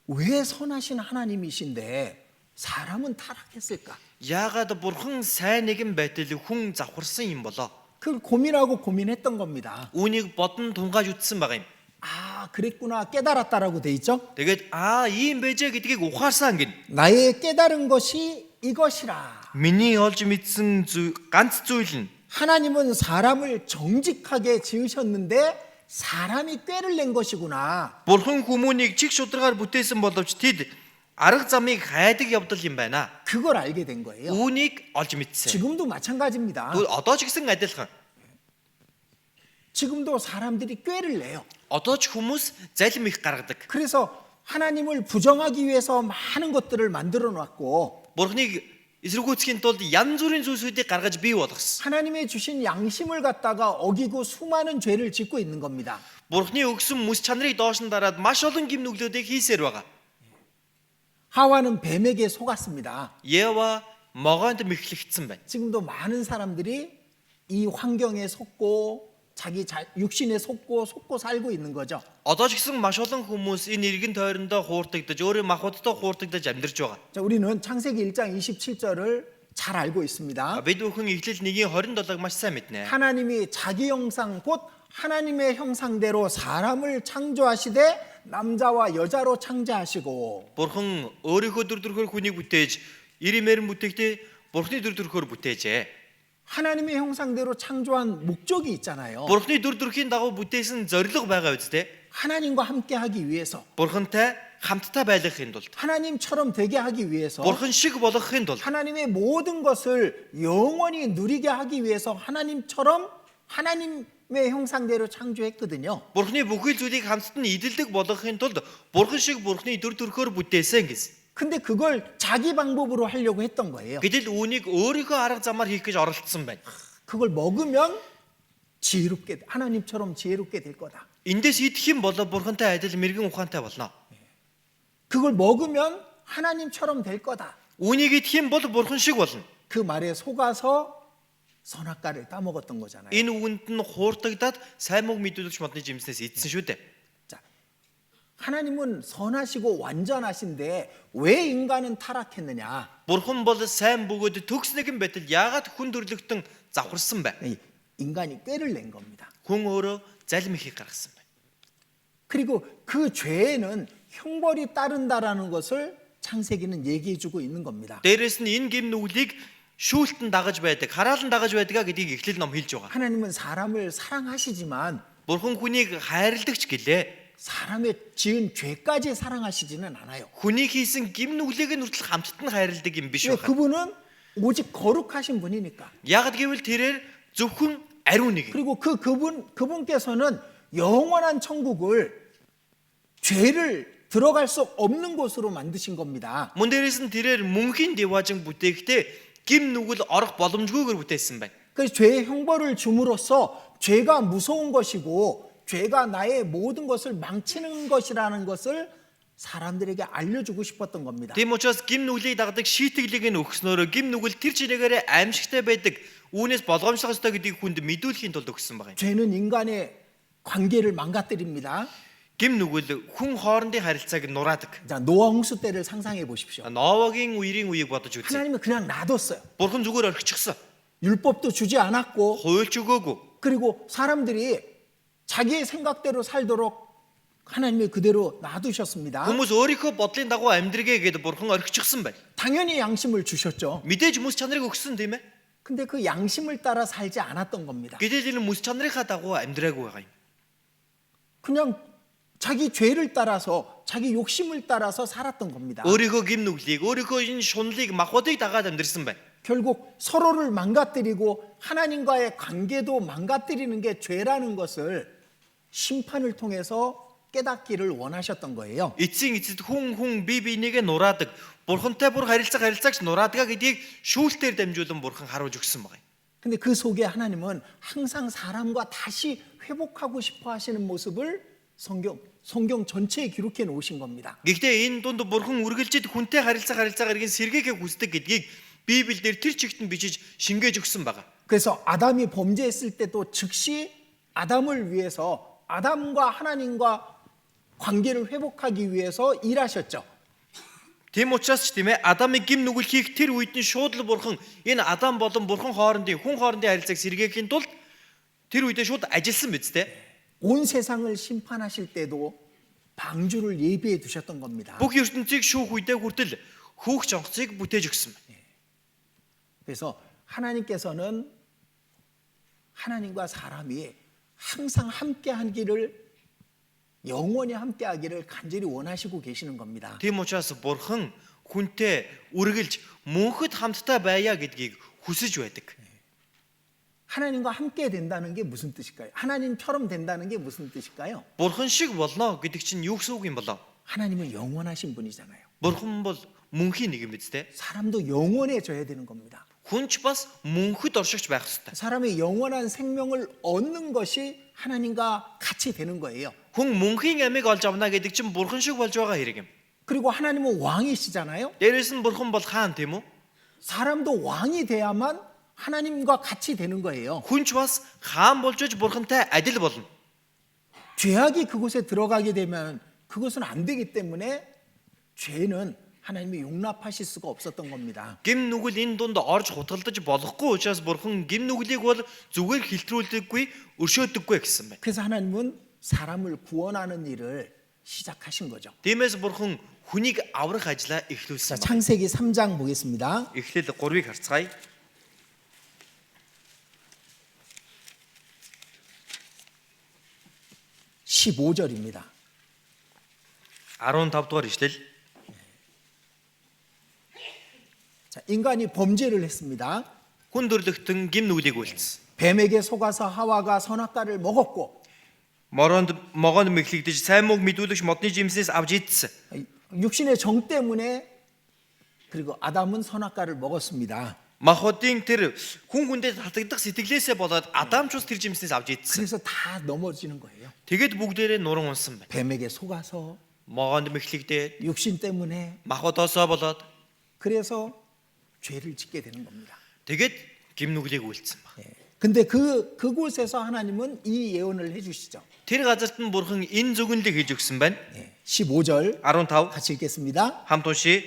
왜 선하신 하나님이신데 사람은 타락했을까? Яагаад бурхан сайн нэгэн байтал хүн завхарсан юм болоо? 그걸 고민하고 고민했던 겁니다. Үүнийг бодон тунгааж үзсэн байгаа юм. 아, 그랬구나. 깨달았다라고 돼 있죠? Тэгээд ийм байжээ гэдгийг ухаарсан гин. 나의 깨달은 것이 이것이라. Миний олж мэдсэн ганц зүйл нь 하나님은 사람을 정직하게 지으셨는데 사람이 꾀를 낸 것이구나. бурхан хүмүүнийг чиг шударгаар бүтээсэн боловч тэд арга замыг хайдаг явдал юм байна. 그걸 알게 된 거예요. Үүнийг олж мэдсэн. 지금도 마찬가지입니다. Одоо ч гэсэн адилхан. 지금도 사람들이 꾀를 내요. Одоо ч хүмүүс залим их гаргадаг. 그래서 하나님을 부정하기 위해서 많은 것들을 만들어 놨고 Бурхныг эсэргүүцхийн тулд янз бүрийн зүйлсүүдийг гаргаж бий болгосон. 하나님의 주신 양심을 갖다가 어기고 수많은 죄를 짓고 있는 겁니다. Бурхны өгсөн мэс чанарыг доош нь дараад маш олон гим нүглүүдийг хийсээр байгаа. 하와는 뱀에게 속았습니다. Ева могоонд мэхлэгдсэн байна. 지금도 많은 사람들이 이 환경에 속고 자기 육신에 속고 살고 있는 거죠. Одоо ч гэсэн маш олон хүмүүс энэ иргэн тойрондоо хууртагдаж, өөрийн махбодтой хууртагдаж амьдарч байгаа. 자, 우리는 창세기 1장 27절을 잘 알고 있습니다. Бид бүхэн Эхлэл 1:27-ыг маш сайн мэднэ. 하나님이 자기 형상 곧 하나님의 형상대로 사람을 창조하시되 남자와 여자로 창조하시고 Бурхан өөрийнхөө дүр төрхөөр хүнийг бүтээж, ирэмээр бүтээхдээ Бурхны дүр төрхөөр бүтээжээ. 하나님의 형상대로 창조한 목적이 있잖아요. Бурхны дүр төрхийн дагуу бүтээсэн зорилго байгаа үстэй. 하나님과 함께 하기 위해서, Бурхантай хамтдаа байлгахын тулд, 하나님처럼 되게 하기 위해서, Бурхан шиг болгохын тулд, 하나님의 모든 것을 영원히 누리게 하기 위해서 하나님처럼 하나님의 형상대로 창조했거든요. Бурхны бүхэл зүйлийг хамтд нь идэлдэг болгохын тулд Бурхан шиг Бурхны дүр төрхөөр бүтээсэн гэсэн. 근데 그걸 자기 방법으로 하려고 했던 거예요. Гэтэл үүнийг өөрийнхөө арга замаар хийх гэж оролдсон байна. 그걸 먹으면 지혜롭게 하나님처럼 지혜롭게 될 거다. Эндээс идэх юм бол Бурхантай адил мэрэгэн ухаантай болно. 그걸 먹으면 하나님처럼 될 거다. Үүнийг идэх юм бол Бурхан шиг болно. 그 말에 속아서 선악과를 따먹었던 거잖아요. Энэ үгэнд нь хууртагдаад сайн мог мэдүүлэгч модны жимснээс идсэн шүү дээ. 자, 하나님은 선하시고 완전하신데 왜 인간은 타락했느냐? Бурхан бол сайн бөгөөд төгс нэгэн байтал яагаад хүн төрлөختөн завхарсан бэ? 인간이 꾀를 낸 겁니다. Хүн өөрөө залим ихийг гаргасан байна. 그리고 그 죄에는 형벌이 따른다라는 것을 창세기는 얘기해주고 있는 겁니다. Дээрээс нь энэ гим нүглийг шүүлтэн дагаж байдаг, хараалан дагаж байдгаа гэдгийг Эхлэл ном хэлж байгаа. 하나님은 사람을 사랑하시지만 Бурхан хүнийг хайрладаг ч гэлээ. 사람의 지은 죄까지 사랑하시지는 않아요. Хүний хийсэн гим нүглийг нь хүртэл хамтд нь хайрладаг юм биш 왜? байна. 그분은 오직 거룩하신 분이니까. Яг гэвэл тэрээр зөвхөн ариун нэг. 그리고 그분께서는 영원한 천국을 죄를 들어갈 수 없는 곳으로 만드신 겁니다. Мөн дээрээс нь тэрээр мөнхийн дэважин бүтээхдээ гим нүгэл орох боломжгүйгээр бүтээсэн байна. 그래서 죄의 형벌을 줌으로써 죄가 무서운 것이고 죄가 나의 모든 것을 망치는 것이라는 것을 사람들에게 알려주고 싶었던 겁니다. Тийм учраас гим нүглийг дагдаг шийтгэлийг нь өгснөөрөө гим нүгэл тэр чирээгээр аимшигтай байдаг үүнээс болгоомжлох ёстой гэдгийг хүнд мэдүүлэхийн тулд өгсөн байна. 죄는 인간의 관계를 망가뜨립니다. Гим нүгэл хүн хоорондын харилцааг нураадаг. 자, 노아 홍수 때를 상상해 보십시오. Ноавагийн үерийн үеийг бодож үзье. 하나님은 그냥 놔뒀어요. Бурхан зүгээр орхичихсан. 율법도 주지 않았고 Хуульч өгөөгүй. 그리고 사람들이 자기의 생각대로 살도록 하나님이 그대로 놔두셨습니다. Хүмүүс өөрийнхөө бодлын дагуу амьдрэгээ гэдээ бурхан орхичихсан байна. 당연히 양심을 주셨죠. Мэдээж хүмүүс чанарыг өгсөн тийм ээ. 근데 그 양심을 따라 살지 않았던 겁니다. Гэтэл энэ хүмүүс чанарынхаа дагуу амьдраагүй байгаа юм. 그냥 자기 죄를 따라서 자기 욕심을 따라서 살았던 겁니다. Өөрийнхөө гим нүглийг, өөрийнхөө энэ шунлыг, махбодыг дагаад амьдрсан байна. 결국 서로를 망가뜨리고 하나님과의 관계도 망가뜨리는 게 죄라는 것을 심판을 통해서 깨닫기를 원하셨던 거예요. Эцсийн эцэд хүн бие биенийгээ нураадаг. Бурхантай бүр харилцаагч нураадаг гэдгийг шүүлтээр дамжуулан бурхан харуулж өгсөн байна. 근데 그 속에 하나님은 항상 사람과 다시 회복하고 싶어 하시는 모습을 성경 전체에 기록해 놓으신 겁니다. Гэхдээ энэ дунд бурхан үргэлжид хүнтэй харилцаагаар иргэн сэргээхийг хүсдэг гэдгийг Библиэлд тэр чигт нь бичиж шингээж өгсөн байна. 그래서 아담이 범죄했을 때도 즉시 아담을 위해서 아담과 하나님과 관계를 회복하기 위해서 일하셨죠. Тийм учраас ч тийм ээ Адамын гим нүгэл хийх тэр үед нь шууд л бурхан энэ Адам болон бурхан хоорондын хүн хоорондын харилцааг сэргээхийн тулд тэр үедээ шууд ажилласан биз дээ. 온 세상을 심판하실 때도 방주를 예비해 두셨던 겁니다. Бүх ертөнцийг шүүх үедээ хүртэл хүүхч онцгийг бүтээж өгсөн байна. 그래서 하나님께서는 하나님과 사람이 항상 함께 하기를 영원히 함께 하기를 간절히 원하시고 계시는 겁니다. Тийм учраас бурхан хүнтэй үргэлж мөнхөд хамтдаа байя гэдгийг хүсэж байдаг. 하나님과 함께 된다는 게 무슨 뜻일까요? 하나님처럼 된다는 게 무슨 뜻일까요? Бурхан шиг болно гэдэг чинь юу гэсэн үг юм болоо? 하나님은 영원하신 분이잖아요. Бурхан бол мөнхийн нэг юм биз дээ. 사람도 영원해져야 되는 겁니다. Хүнч бас мөнхөд оршигч байх ёстой. 사람이 영원한 생명을 얻는 것이 하나님과 같이 되는 거예요. Хүн мөнхийн амийг олж авна гэдэг чинь бурхан шиг болж байгаа хэрэг юм. 그리고 하나님은 왕이시잖아요. Дээрээс нь бурхан бол хаан тийм үү? 사람도 왕이 돼야만 하나님과 같이 되는 거예요. Хүнч бас хаан болж иж бурхантай адил болно. 죄악이 그곳에 들어가게 되면 그것은 안 되기 때문에 죄는 하나님이 용납하실 수가 없었던 겁니다. Гим нүгэл энэ дунд орж хутгалдаж болохгүй учраас бурхан гим нүглийг бол зүгээр хэлтрүүлдэггүй, өршөөдөггүй гэсэн байна. 그래서 하나님은 사람을 구원하는 일을 시작하신 거죠. Тиймээс бурхан хүнийг аврах ажлаа 자, эхлүүлсэн байна. 창세기 3장 보겠습니다. Эхлэл 3-ыг харцгаая. 15절입니다. 15 дугаар ишлэл. 자, 인간이 범죄를 했습니다. Хүн дөрлөгтөн гим нүглийг үйлдсэн. 뱀에게 속아서 하와가 선악과를 먹었고 Могонд мэхлэгдэж сайн мөг мэдүүлэгч модны жимснээс авж идсэн. 육신의 정 때문에 그리고 아담은 선악과를 먹었습니다. Махбодын тэр хүн хүндээ татагдах сэтгэлээсээ болоод Адам ч бас тэр жимснээс авж идсэн. 그래서 다 넘어지는 거예요. Тэгэд бүгдээрээ нуран унсан байна. 뱀에게 속아서 Могонд мэхлэгдээд 육신 때문에 махбодоосоо болоод 그래서 죄를 짓게 되는 겁니다. тэгэд гим нүглийг үйлдсэн баг. 근데 그곳에서 하나님은 이 예언을 해주시죠. Тэр газарт нь бурхан энэ зөвгөнлийг хийж өгсөн байна. 15절 15 같이 읽겠습니다. хамт уншия.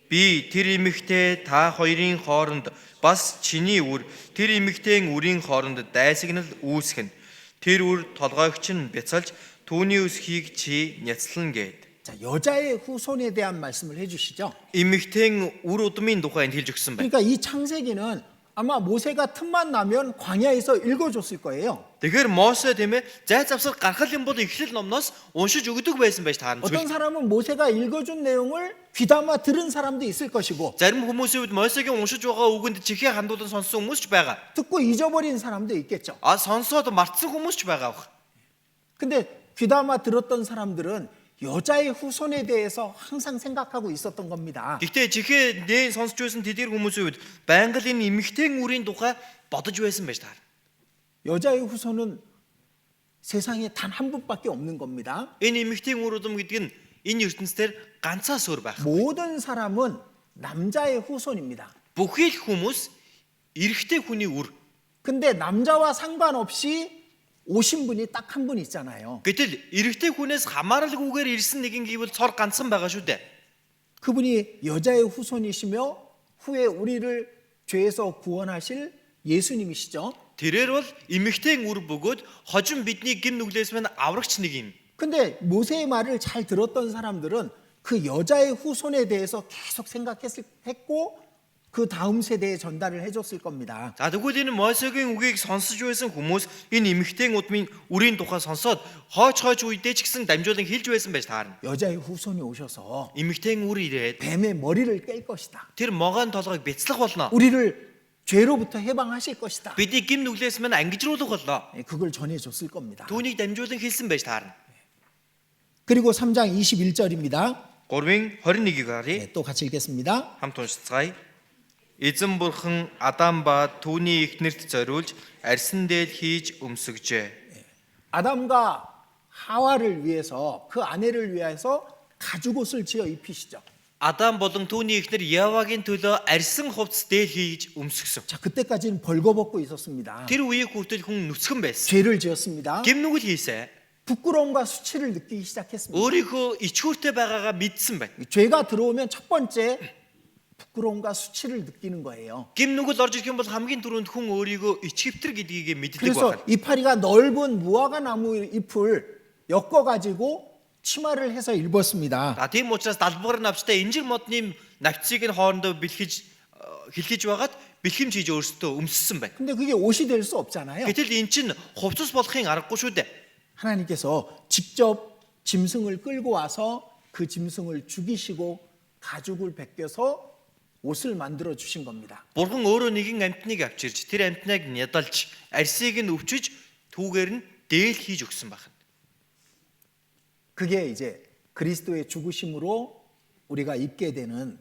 Би тэр эмэгтэй та хоёрын хооронд бас чиний үр тэр эмэгтэйн үрийн хооронд дайсагнал үүсгэн. Тэр үр толгойгч нь бяцалж түүний өсхийг чи няцлан гээд. 자, 여자의 후손에 대한 말씀을 해주시죠. Эмэгтэйн үр удмын тухайд хэлж өгсөн байна. 그러니까 이 창세기는 아마 모세가 틈만 나면 광야에서 읽어줬을 거예요. Тэгэхээр Моше тийм ээ зай завсар гаргал юм бол эхлэл номноос уншиж өгдөг байсан байж таарна. 어떤 사람은 모세가 읽어준 내용을 귀담아 들은 사람도 있을 것이고 Зарим хүмүүсийн үед Мосегийн уншиж байгаа үгэнд чихээ хандуулан сонссон хүмүүс ч байгаа. 듣고 잊어버린 사람도 있겠죠. Сонсоод мартсан хүмүүс ч байгаа бах. 근데 귀담아 들었던 사람들은 여자의 후손에 대해서 항상 생각하고 있었던 겁니다. Гэхдээ чихээ нээ сонсч байсан тэдгээр хүмүүсийн үед байнга л энэ эмэгтэй үрийн тухай бодож байсан байж таарна. 여자의 후손은 세상에 단 한 분밖에 없는 겁니다. Энэ эмэгтэй үрүүдм гэдэг нь энэ ертөнцийн ганцаас өөр байх. 모든 사람은 남자의 후손입니다. Бүхий л хүмүүс эрэгтэй хүний үр. 근데 남자와 상관없이 오신 분이 딱 한 분 있잖아요. Гэтэл эрэгтэй хүнээс хамааралгүйгээр ирсэн нэгэн гэвэл цор ганцхан байгаа шүү дээ. 그분이 여자의 후손이시며 후에 우리를 죄에서 구원하실 예수님이시죠. Тэрээр бол эмэгтэй үр бөгөөд хожим бидний гин нүглээс мань аврагч нэг юм. 근데 모세의 말을 잘 들었던 사람들은 그 여자의 후손에 대해서 계속 생각했고 그 다음 세대에 전달을 해줬을 겁니다. За тэгвэл энэ Мосегийн үгийг сонсож байсан хүмүүс энэ эмэгтэй удмын үрийн тухай сонсоод хойч үедээ ч гэсэн дамжуулан хэлж байсан байж таарна. 여자의 후손이 오셔서 Эмэгтэй үр ирээд 뱀의 머리를 깰 것이다. тэр могоон толгойг бяцлах болно. 우리를 죄로부터 해방하실 것이다. Бидний гим нүглээс мань ангижруулах болно. 그걸 전해줬을 겁니다. Түүнийг дамжуулан хэлсэн байж таарна. 그리고 3장 21절입니다. 3-ын 21-ийг харъя. 또 같이 읽겠습니다. Хамт уншицгаая. Эзэн бурхан Адам ба түүний эхнэрт зориулж арьсан дээл хийж өмсгөжээ. 아담과 하와를 위해서 그 아내를 위해서 가죽옷을 지어 입히시죠. Адам болон түүний эхнэр Явагийн төлөө арьсан хувцас дээл хийж өмсгсөн. 자, 그때까지는 벌거벗고 있었습니다. Тэр үеийг хүртэл хүн нүцгэн байсан. 죄를 지었습니다. Гим нүгэл хийсэн. 부끄러움과 수치를 느끼기 시작했습니다. өөрийнхөө ичгүүртэй байгаагаа мэдсэн байна. 죄가 들어오면 첫 번째 부끄러움과 수치를 느끼는 거예요. Гим нүгэл орж ирэх юм бол хамгийн түрүүнд хүн өөрийгөө ичгэвтер гэдгийг мэддэг 그래서 байна. 이파리가 넓은 무화과 나무 잎을 엮어 가지고 치마를 해서 입었습니다. За тийм учраас далбар навчтай инжир модны навчийг нь хоорондоо хэлхиж байгаад бэлхэмж хийж өөрсдөө өмссөн байна. 근데 그게 옷이 될 수 없잖아요. Гэтэл эн чинь хувцас болохын аргагүй шүү дээ. 하나님께서 직접 짐승을 끌고 와서 그 짐승을 죽이시고 가죽을 벗겨서 옷을 만들어 주신 겁니다. Бурхан өөрөө нэгэн амьтныг авчирч тэр амьтныг ядалж арьсыг нь өвчөж түүгээр нь дээл хийж өгсөн байна. 그게 이제 그리스도의 죽으심으로 우리가 입게 되는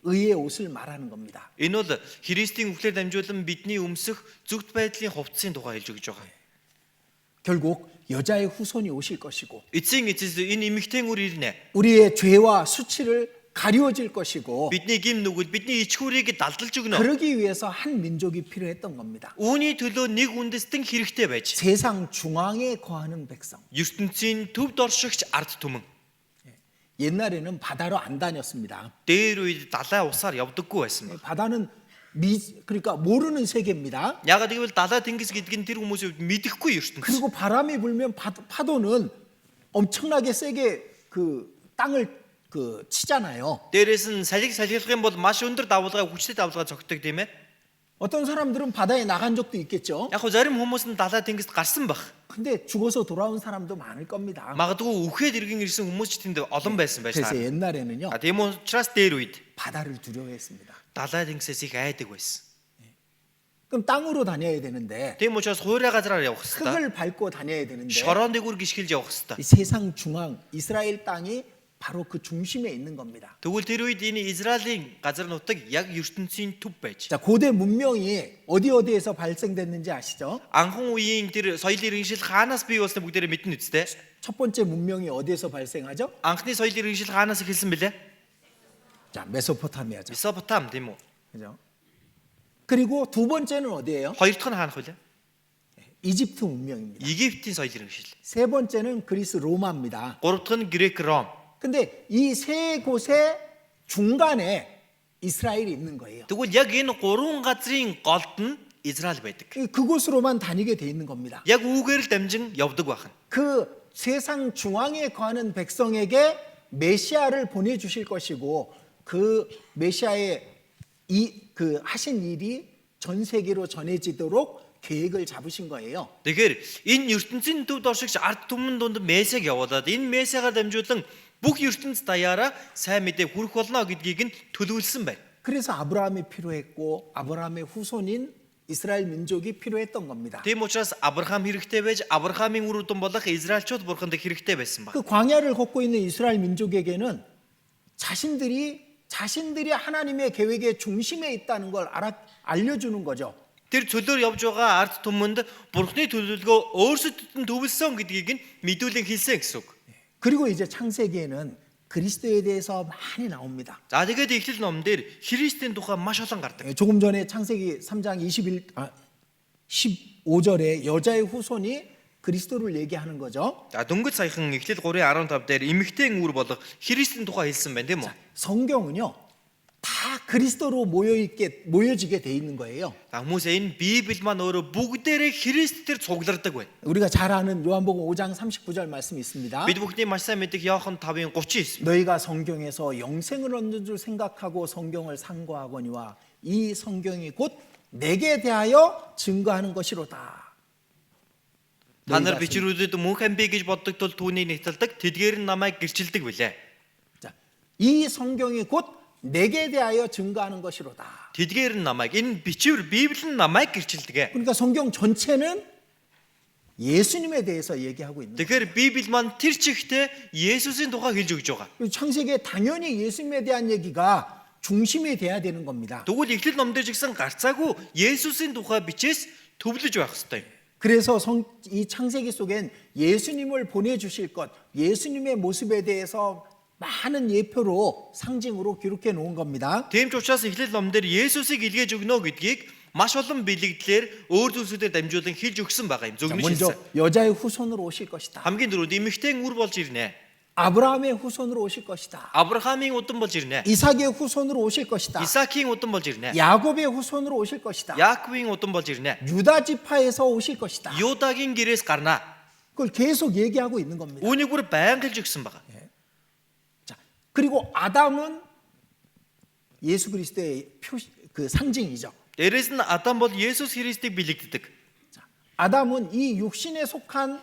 의의 옷을 말하는 겁니다. Энэ бол Христийн үхлээр дамжуулан бидний өмсөх зөвхт байдлын хувцсын тухай хэлж өгж байгаа. 결국 여자의 후손이 오실 것이고 Эцсийн эцэс энэ эмэгтэй үр ирнэ. 우리의 죄와 수치를 가리워질 것이고 Бидний гим нүгэл бидний ичхүүрийг далдалж өгнө. 그러기 위해서 한 민족이 필요했던 겁니다. Үүний төлөө нэг үндэстэн хэрэгтэй байж. 세상 중앙에 거하는 백성. ертөнцийн төвд оршигч ард түмэн. 옛날에는 바다로 안 다녔습니다. Дээр үед далай усаар явдаггүй байсан. 바다는 그러니까 모르는 세계입니다. Ягаад гэвэл далай тэнгис гэдэг нь тэр хүмүүсийн хувьд мэдэхгүй ертөнц. 그리고 바람이 불면 파도는 엄청나게 세게 그 땅을 치잖아요. Дээрээс нь салхилах юм бол маш өндөр давлгаа хүчтэй давлгаа цогтдог тийм ээ. 어떤 사람들은 바다에 나간 적도 있겠죠. Яг хөө зарим хүмүүс нь далай тэнгист гарсан баг. 근데 죽어서 돌아온 사람도 많을 겁니다. Магадгүй үхээд иргэн ирсэн хүмүүс ч тэнд олон байсан байж 그래서 таа. 옛날에는요. Тийм учраас дээр үед 바다를 두려워했습니다. далай тэнгисээс их айдаг байсан. 그럼 땅으로 다녀야 되는데 Тийм учраас хуурай газараар явах хэрэгтэй. 흙을 밟고 다녀야 되는데 Шорон дээгүүр гიშгэлж явах хэрэгтэй. 이 세상 중앙 이스라엘 땅이 바로 그 중심에 있는 겁니다. Тэгвэл тэр үед энэ Израилийн газар нутаг яг ертөнцийн төв байж. 자, 고대 문명이 어디에서 발생됐는지 아시죠? Анхан үеийн тэр соёл иргэншил хаанаас бий болсныг бүгдээрээ мэднэ үсттэй. 첫 번째 문명이 어디에서 발생하죠? Анхны соёл иргэншил хаанаас эхэлсэн бэлээ? 자, 메소포타미아죠. Месопотам тийм үү? 그죠? 그리고 두 번째는 어디예요? Хоёр дахь нь хаанах вэ? 이집트 문명입니다. Египтийн соёл иргэншил. 세 번째는 그리스 로마입니다. Гурав дахь нь Грек Ром. 근데 이 세 곳의 중간에 이스라엘이 있는 거예요. Тэгвэл яг энэ гурван газрын голд нь Израиль байдаг. 그곳으로만 다니게 돼 있는 겁니다. Яг үүгээр л дамжин явдаг байна. 그 세상 중앙에 거하는 백성에게 메시아를 보내주실 것이고 그 메시아의 그 하신 일이 전 세계로 전해지도록 계획을 잡으신 거예요. Тэгэхээр энэ ертөнцийн төвд оршигч ард түмэн дунд месег явуулаад энэ месегаар дамжуулан бүх ертөнц даяараа сайн мэдээ хүрэх болно гэдгийг нь төлөвлөсөн байна. 그래서 아브라함이 필요했고 아브라함의 후손인 이스라엘 민족이 필요했던 겁니다. Тийм учраас Авраам хэрэгтэй байж Авраамийн үр дүн болох Израильчууд бурханд хэрэгтэй байсан ба. 그 광야를 걷고 있는 이스라엘 민족에게는 자신들이 하나님의 계획의 중심에 있다는 걸 알려주는 거죠. Тэр цөлөөр явж байгаа ард түмэнд бурхны төлөвлөгөө өөрсдөд нь төвлөсөн гэдгийг нь мэдүүлэн хэлсэн гэсэн үг. 그리고 이제 창세기에는 그리스도에 대해서 많이 나옵니다. За тэгээд эхлэл ном дээр Христийн тухай маш олон гардаг. 조금 전에 창세기 3장 15절에 여자의 후손이 그리스도를 얘기하는 거죠. За дөнгөж саяхан эхлэл 3:15 дээр эмэгтэй үр болох Христийн тухай хэлсэн байна тийм үү? 성경은요 다 그리스도로 모여지게 돼 있는 거예요. За хүмүүсээ энэ Библи маань өөрөө бүгдээрээ Христээр цуглардаг байна. 우리가 잘 아는 요한복음 5장 39절 말씀이 있습니다. Бид бүхний маш сайн мэдих Иохан 5:39 있습니다. 너희가 성경에서 영생을 얻는 줄 생각하고 성경을 상고하거니와 이 성경이 곧 내게 대하여 증거하는 것이로다. Та нар бичрүүдэд мөнх амби гэж боддог тул түүнийг нэгтэлдэг тэдгээр нь намайг гэрчилдэг билээ. 자, 이 성경이 곧 내게 대하여 증거하는 것이로다. Тэдгээр нь намайг энэ бичвэр Библи нь намайг гэрчилдэг. 그러니까 성경 전체는 예수님에 대해서 얘기하고 있는 거예요. Тэгэхээр Библи маань тэр чигтээ Есүсийн тухай хэлж өгж байгаа. 창세기에 당연히 예수님에 대한 얘기가 중심이 돼야 되는 겁니다. Тэгвэл эхлэл номдэр жигсэн гарцаагүй Есүсийн тухай бичээс төвлөж байх ёстой. 그래서 이 창세기 속엔 예수님을 보내주실 것, 예수님의 모습에 대해서 많은 예표로 상징으로 기록해 놓은 겁니다. Тийм ч учраас эхлэл номдэр Есүсийг илгээж өгнө гэдгийг маш олон бэлэгдлэр өөр зүйлсүүдээр дамжуулан хэлж өгсөн байгаа юм. 자, зөвлөж 먼저 хэлсэн. 여자의 후손으로 오실 것이다. хамгийн дөрөв эмэгтэй үр болж ирнэ. 아브라함의 후손으로 오실 것이다. Авраамийн удам болж ирнэ. 이삭의 후손으로 오실 것이다. Исаакийн удам болж ирнэ. 야곱의 후손으로 오실 것이다. Яаковын удам болж ирнэ. 유다 지파에서 오실 것이다. Юдагийн гэрээс гарнаа. 그걸 계속 얘기하고 있는 겁니다. Үүнийг бүр байнга хэлж өгсөн байгаа. 자, 그리고 아담은 예수 그리스도의 그 상징이죠. Дээрээс нь Адам бол Есүс Христийг бэлэгддэг. 자, 아담은 이 육신에 속한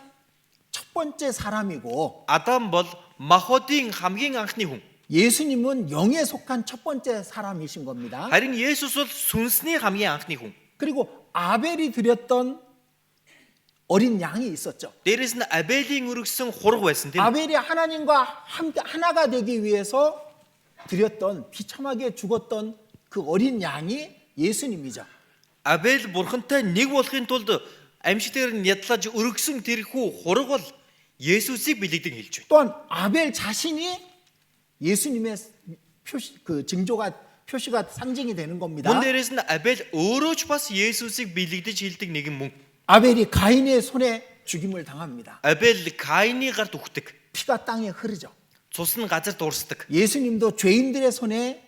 첫 번째 사람이고 Адам бол Махотын хамгийн анхны хүн. 예수님은 영에 속한 첫 번째 사람이신 겁니다. Харин Есүс бол сүнсний хамгийн анхны хүн. 그리고 아벨이 드렸던 어린 양이 있었죠. Дээрээс нь Абелийн өргөсөн хураг байсан тийм. 아벨이 하나님과 함께 하나가 되기 위해서 드렸던 비참하게 죽었던 그 어린 양이 예수님이죠. Абель бурхантай нэг болохын тулд амьсгалаар нь ядлаж өргөсөн тэрхүү хураг бол Есүсийг бэлэгдэн хэлж байна. 또한 아벨 자신이 예수님의 표시가 상징이 되는 겁니다. Мөн дээрээс нь Абель өөрөө ч бас Есүсийг бэлэгдэж хэлдэг нэгэн мөн. 아벨이 가인의 손에 죽임을 당합니다. Абель Каины гарт үхдэг. 피가 땅에 흐르죠. Цус нь газар дуурсдаг. 예수님도 죄인들의 손에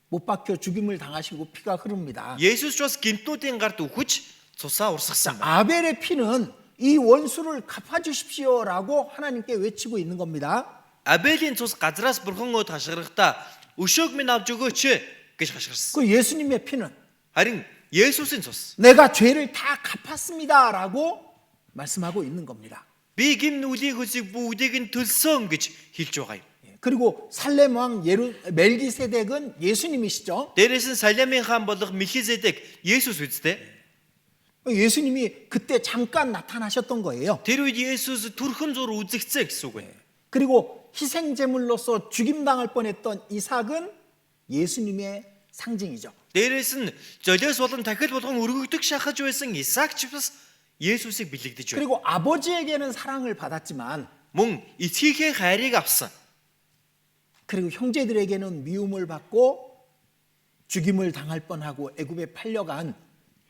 못 박혀 죽임을 당하시고 피가 흐릅니다. Есүс ч бас гимтнүүдийн гарт үхэж цусаа урсгасан байна. 아벨의 피는 이 원수를 갚아주십시오라고 하나님께 외치고 있는 겁니다. Абелийн цус газраас бурхан өөд хашгирахдаа өшөөг минь авч өгөөч гэж хашгирсан. 그 예수님의 피는 Харин Есүсийн цус 내가 죄를 다 갚았습니다라고 말씀하고 있는 겁니다. би гим нүлийн хөлсийг бүгдийг нь төлсөн гэж хэлж байгаа юм. 그리고 살렘 왕 멜기세덱은 예수님이시죠. Дээрээс нь Салемийн хаан болох Мелхизедек Есүс үстэй. 예수님이 그때 잠깐 나타나셨던 거예요. Тэр үед Есүс төрхөн зур үзэгцээ гэсэн үг байна. 그리고 희생 제물로서 죽임당할 뻔했던 이삭은 예수님의 상징이죠. Дээрээс нь золиос болон тахил болгон өргөгдөг шахаж байсан Исаак ч бас Есүсийг бэлэгдэж байна. 그리고 아버지에게는 사랑을 받았지만 Мөн эцгийнхээ хайрыг авсан. 그리고 형제들에게는 미움을 받고 죽임을 당할 뻔하고 애굽에 팔려간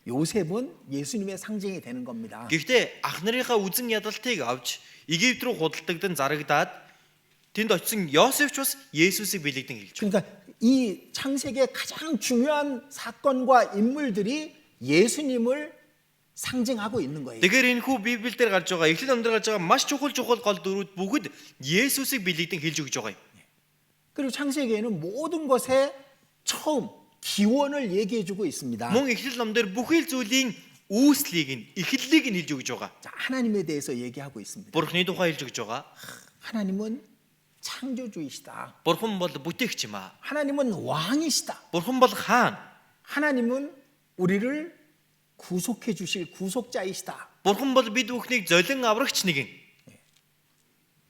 요셉은 예수님의 상징이 되는 겁니다. Гэхдээ ах нарынхаа үзэн ядалтыг авч Египт рүү худалдагдсан зарагдаад тэнд очисон Йосеф ч бас Есүсийг бэлэгдэн хэлж байна. 그러니까 이 창세기의 가장 중요한 사건과 인물들이 예수님을 상징하고 있는 거예요. Тэгэхээр энэ хүү Библиэл дээр гарч байгаа эхлэл номдэр гарч байгаа маш чухал гол дөрүүд бүгд Есүсийг бэлэгдэн хэлж өгж байгаа юм. 그리고 창세기에는 모든 것의 처음 기원을 얘기해 주고 있습니다. Мөн Эхлэл номдэр бүхэл зүйлийн үүслийг нь эхлэлийг нь хэлж өгж байгаа. 자, 하나님에 대해서 얘기하고 있습니다. Бурхны тухай хэлж өгж байгаа. 하나님은 창조주이시다. Бурхан бол бүтээгч юм аа. 하나님은 왕이시다. Бурхан бол хаан. 하나님은 우리를 구속해 주실 구속자이시다. Бурхан бол бид бүхнийг золин аврагч нэгэн.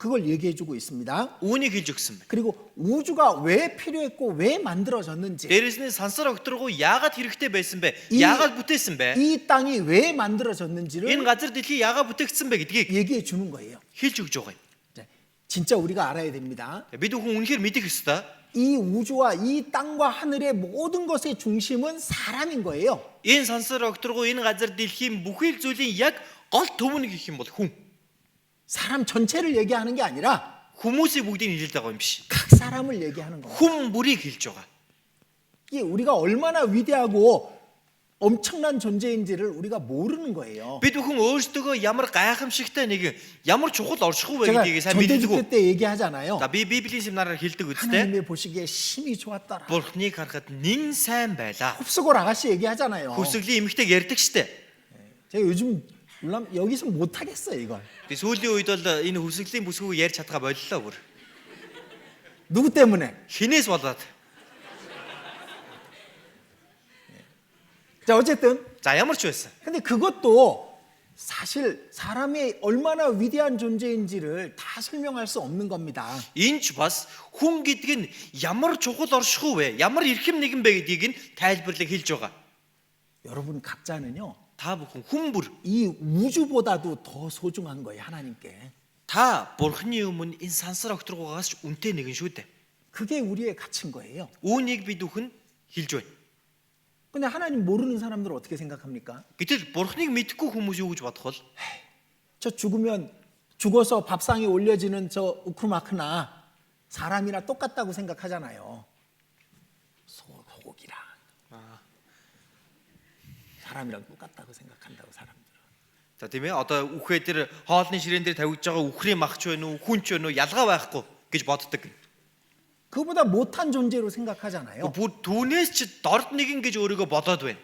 그걸 얘기해 주고 있습니다. Үүнийг хэлж өгсөн байна. 그리고 우주가 왜 필요했고 왜 만들어졌는지, Дээрээс нь сансар огторгоо яагаад хэрэгтэй байсан бэ? 이- Яагаад бүтээсэн бэ? 이 땅이 왜 만들어졌는지를 Энэ газар дэлхий яагаад бүтээгдсэн бэ гэдгийг 얘기해 주는 거예요. хэлж өгж байгаа юм. 자, 진짜 우리가 알아야 됩니다. Бид бүхэн үнэхээр мэдэх ёстой. 이 우주와 이 땅과 하늘의 모든 것의 중심은 사람인 거예요. Энэ сансар огторгоо энэ газар дэлхийн бүхэл зүйлийн яг гол төв нь гэх юм бол хүн. 사람 전체를 얘기하는 게 아니라 Хүмүүсийг бүгдийг хэлж байгаа юм биш. 각 사람을 얘기하는 거예요. Хүн бүрийг хэлж байгаа. 이게 우리가 얼마나 위대하고 엄청난 존재인지를 우리가 모르는 거예요. Бид бүхэн өөрсдөө ямар гайхамшигтай нэг ямар чухал оршихуй вэ 제가 гэдгийг сайн мэддэг. 전도집회 때 얘기하잖아요. За би Библийн семинараар хэлдэг үстэй. 하나님의 보시기에 심히 좋았더라. Бурхныг харахад нэн сайн байлаа. 흡수골 아가씨 얘기하잖아요. Хүсэглийн эмэгтэйг ярьдаг штэ. 제가 요즘 물론 여기서 못 하겠어요 이걸. Би сүүлийн үед бол энэ хүсэглийн бүсгүйг ярьж чадгаа боллоо бүр. 누구 때문에? Хинээс болоод. 자, 어쨌든 За ямар ч байсан. 근데 그것도 사실 사람이 얼마나 위대한 존재인지를 다 설명할 수 없는 겁니다. Энэ ч бас хүн гэдэг нь ямар чухал оршихуй вэ? Ямар эрхэм нэгэн бэ гэдгийг нь тайлбарлаж хэлж байгаа. 여러분 각자는요. Та бүхэн хүн бүр 이 우주보다도 더 소중한 거예요, 하나님께. та Бурхны өмнө энэ сансар огторгоогоос ч үнэтэй нэгэн шүү дээ. 그게 우리의 가치인 거예요. Үүнийг бид бүхэн хэлж байна. 근데 하나님 모르는 사람들은 어떻게 생각합니까? Гэтэл Бурхныг мэдхгүй хүмүүс юу гэж бодох вэ? 저 죽으면 죽어서 밥상에 올려지는 저 우크마크나 사람이나 똑같다고 생각하잖아요. 소고기랑 사람이랑 똑같다고 생각한다고 사람들은. За тийм ээ одоо үхээ дээр хоолны ширээн дээр тавьж байгаа үхрийн махч байна уу, хүн ч байна уу ялгаа байхгүй гэж боддог. 그보다 못한 존재로 생각하잖아요. Бүр түүнээс ч дорд нэгэн гэж өөрийгөө бодоод байна.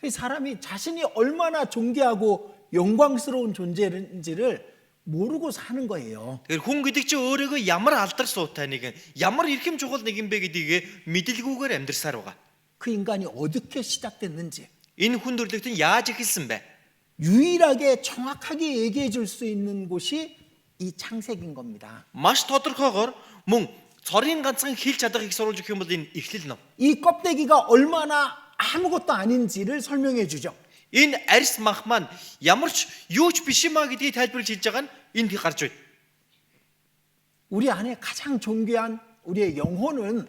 사람이 자신이 얼마나 존귀하고 영광스러운 존재인지를 모르고 사는 거예요. Тэгэхээр хүн гэдэг чинь өөрийгөө ямар алдар суутай нэгэн, ямар эрхэм чухал нэгэн бэ гэдгийг мэдэлгүйгээр амьдрсаар байгаа. 그 인간이 어떻게 시작됐는지 Энэ хүн төрлөخت нь яаж эхэлсэн бэ? 유일하게 정확하게 얘기해 줄 수 있는 곳이 이 창세기인 겁니다. Маш тодорхойгоор мөн цорын ганцхан хэлж чадах их сурулж өгөх юм бол энэ эхлэл ном. 이 껍데기가 얼마나 아무것도 아닌지를 설명해 주죠. Энэ арьс мах маань ямар ч юу ч биш юм а гэдгийг тайлбарлаж хэлж байгаа нь энд гарч байна. 우리 안에 가장 존귀한 우리의 영혼은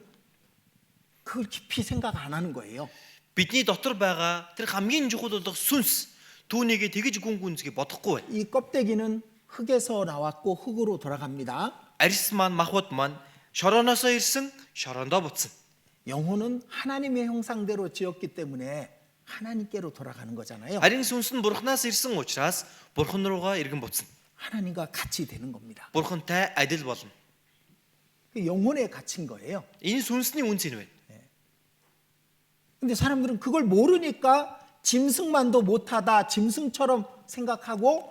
그걸 깊이 생각 안 하는 거예요. Бидний дотор байгаа тэр хамгийн чухал болох сүнс түүнийгээ тэгж гүн гүнзгий бодохгүй байна. 이 껍데기는 흙에서 나왔고 흙으로 돌아갑니다. Арьс маань махбод маань шорооноосоо ирсэн, шороондоо буцсан. 영혼은 하나님의 형상대로 지었기 때문에 하나님께로 돌아가는 거잖아요. Харин сүнс нь бурхнаас ирсэн учраас бурхан руугаа иргэн буцна. 하나님과 같이 되는 겁니다. Бурхантай адил болно. 그 영혼의 가치인 거예요. Энэ сүнсний үнц нь байна. 근데 사람들은 그걸 모르니까 짐승만도 못하다, 짐승처럼 생각하고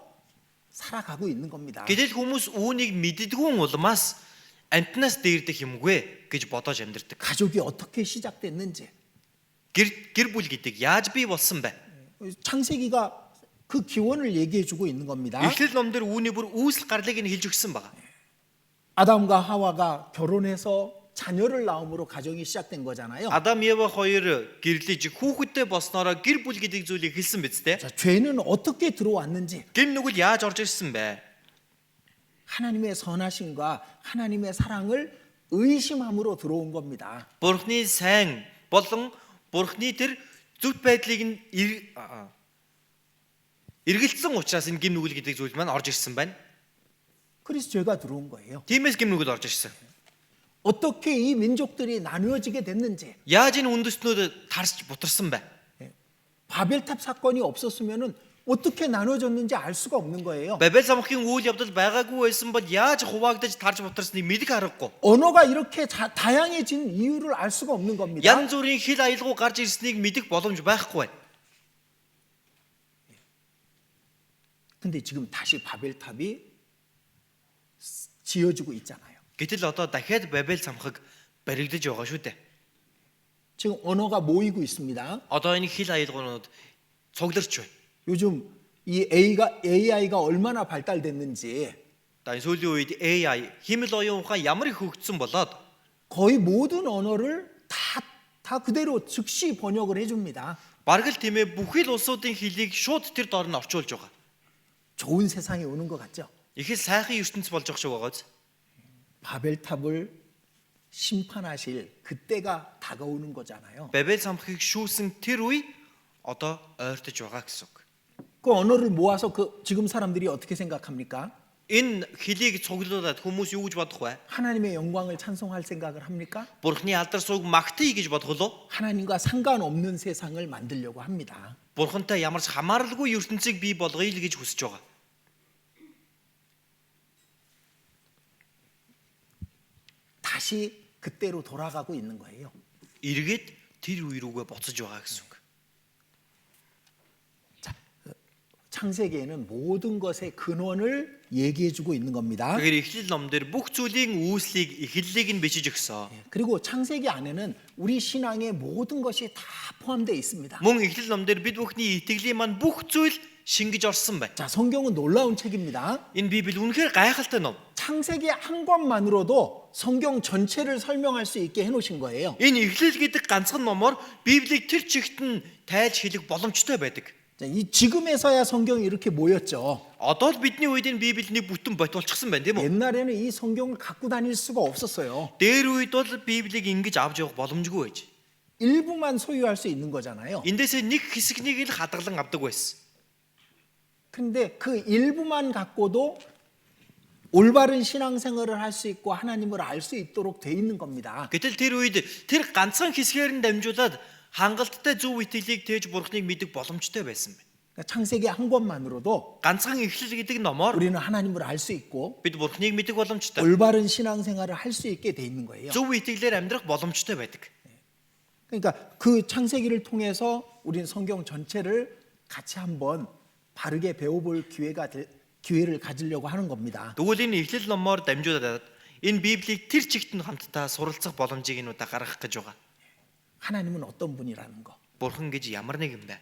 살아가고 있는 겁니다. Гэтэл хүмүүс үүнийг мэддэггүй улмаас амтнаас дээрдэх юмгүй гэж бодож амьдэрдэг. 가족이 어떻게 시작됐는지, Гэр бүл гэдэг яаж бий болсон бэ? 창세기가 그 기원을 얘기해 주고 있는 겁니다. Эхлэл номдэр үүний бүр үүсэл гарлыг нь хэлж өгсөн байна. 아담과 하와가 결혼해서 자녀를 낳음으로 가정이 시작된 거잖아요. Адам Ева хоёр гэрлэж хүүхэдтэй болсноороо гэр бүл гэдэг зүйлийг хэлсэн биз дээ. 자, 죄는 어떻게 들어왔는지, Гим нүгэл яаж орж ирсэн бэ? 하나님의 선하심과 하나님의 사랑을 의심함으로 들어온 겁니다. Бурхны сайн болон Бурхны тэр зөв байдлыг нь эргэлцсэн учраас энэ гим нүгэл гэдэг зүйл маань орж ирсэн байна. 그래서 죄가 들어온 거예요. Тиймээс гим нүгэл орж ирсэн. 어떻게 이 민족들이 나누어지게 됐는지, Яаж энэ үндэстнүүд тарсч бутарсан бэ? 바벨탑 사건이 없었으면은 어떻게 나눠졌는지 알 수가 없는 거예요. Бабел замхын үйл явдал байгаагүй байсан бол яаж хуваагдаж тарж бутарсныг мэдэх аргагүй. 언어가 이렇게 다양해진 이유를 알 수가 없는 겁니다. Янз бүрийн хэл аялгау гарч ирснийг мэдэх боломж байхгүй байна. 근데 지금 다시 바벨탑이 지어지고 있잖아요. Гэтэл одоо дахиад Бабел замхаг баригдаж байгаа шүү дээ. 지금 언어가 모이고 있습니다. Одоо энэ хэл аялгуунууд цугларч байна. 요즘 이 AI가 얼마나 발달됐는지 За энэ сүүлийн үед AI химэл оюун ухаан ямар их хөгжсөн болоод 거의 모든 언어를 다 그대로 즉시 번역을 해줍니다. бараг л тийм ээ бүхэл улсуудын хэлийг шууд тэр доор нь орчуулж байгаа. 좋은 세상이 오는 것 같죠? Их л сайхан ертөнц болж байгаа шүү байгааз. 바벨탑을 심판하실 그때가 다가오는 거잖아요. Бабел замхыг шүүсэн тэр үе одоо ойртож байгаа гэсэн үг. 그 언어를 모아서 지금 사람들이 어떻게 생각합니까? Энэ хэлийг цуглуулад хүмүүс юу гэж бодох вэ? 하나님의 영광을 찬송할 생각을 합니까? Бурхны алдар сууг магтъя гэж бодох уу? 하나님과 상관없는 세상을 만들려고 합니다. Бурхантай ямар ч хамааралгүй ертөнцийг бий болгоё л гэж хүсэж байгаа. 다시 그때로 돌아가고 있는 거예요. Эргээд тэр үе рүүгээ буцаж байгаа гэсэн үг. 창세기에는 모든 것의 근원을 얘기해주고 있는 겁니다. Тэгэхээр эхлэл ном дээр бүх зүйлийн үүслийг эхлэлийг нь бичиж өгсөн. 그리고 창세기 안에는 우리 신앙의 모든 것이 다 포함되어 있습니다. Мөн эхлэл ном дээр бид бүхний итгэлийн маань бүх зүйл шингэж орсон байна. 자, 성경은 놀라운 책입니다. Энэ Библи үнэхээр гайхалтай ном. 창세기 한 권만으로도 성경 전체를 설명할 수 있게 해놓으신 거예요. Энэ эхлэл гэдэг ганцхан номоор Библийг тэр чигт нь тайлж хэлэх боломжтой байдаг. 자, 이 지금에서야 성경이 이렇게 모였죠. Одоо л бидний үед энэ Библийн бүтэн ботулчихсан байна тийм үү? 옛날에는 이 성경을 갖고 다닐 수가 없었어요. Дээр үед бол Библийг ингэж авч явах боломжгүй байж. 일부만 소유할 수 있는 거잖아요. Эндээсээ нэг хэсэгнийг л хадгалан авдаг байсан. 근데 그 일부만 갖고도 올바른 신앙생활을 할 수 있고 하나님을 알 수 있도록 돼 있는 겁니다. Гэтэл тэр үед тэр ганцхан хэсгээр нь дамжуулаад хангалттай зөв итгэлийг тээж Бурхныг мэдэх боломжтой байсан байна. 그러니까 창세기 한 권만으로도 Ганцхан эхлэл гэдэг номоор 우리는 하나님을 알 수 있고 бид Бурхныг мэдэх боломжтой. 올바른 신앙생활을 할 수 있게 돼 있는 거예요. Зөв итгэлээр амьдрах боломжтой байдаг. 그러니까 그 창세기를 통해서 우리는 성경 전체를 같이 한번 바르게 배워볼 기회를 가지려고 하는 겁니다. Тэгвэл энэ эхлэл номоор дамжуулаад энэ Библийг тэр чигт нь хамтдаа суралцах боломжийг нь удаа гаргах гэж байгаа. 하나님은 어떤 분이라는 거, Бурхан гэж ямар нэг юм бэ?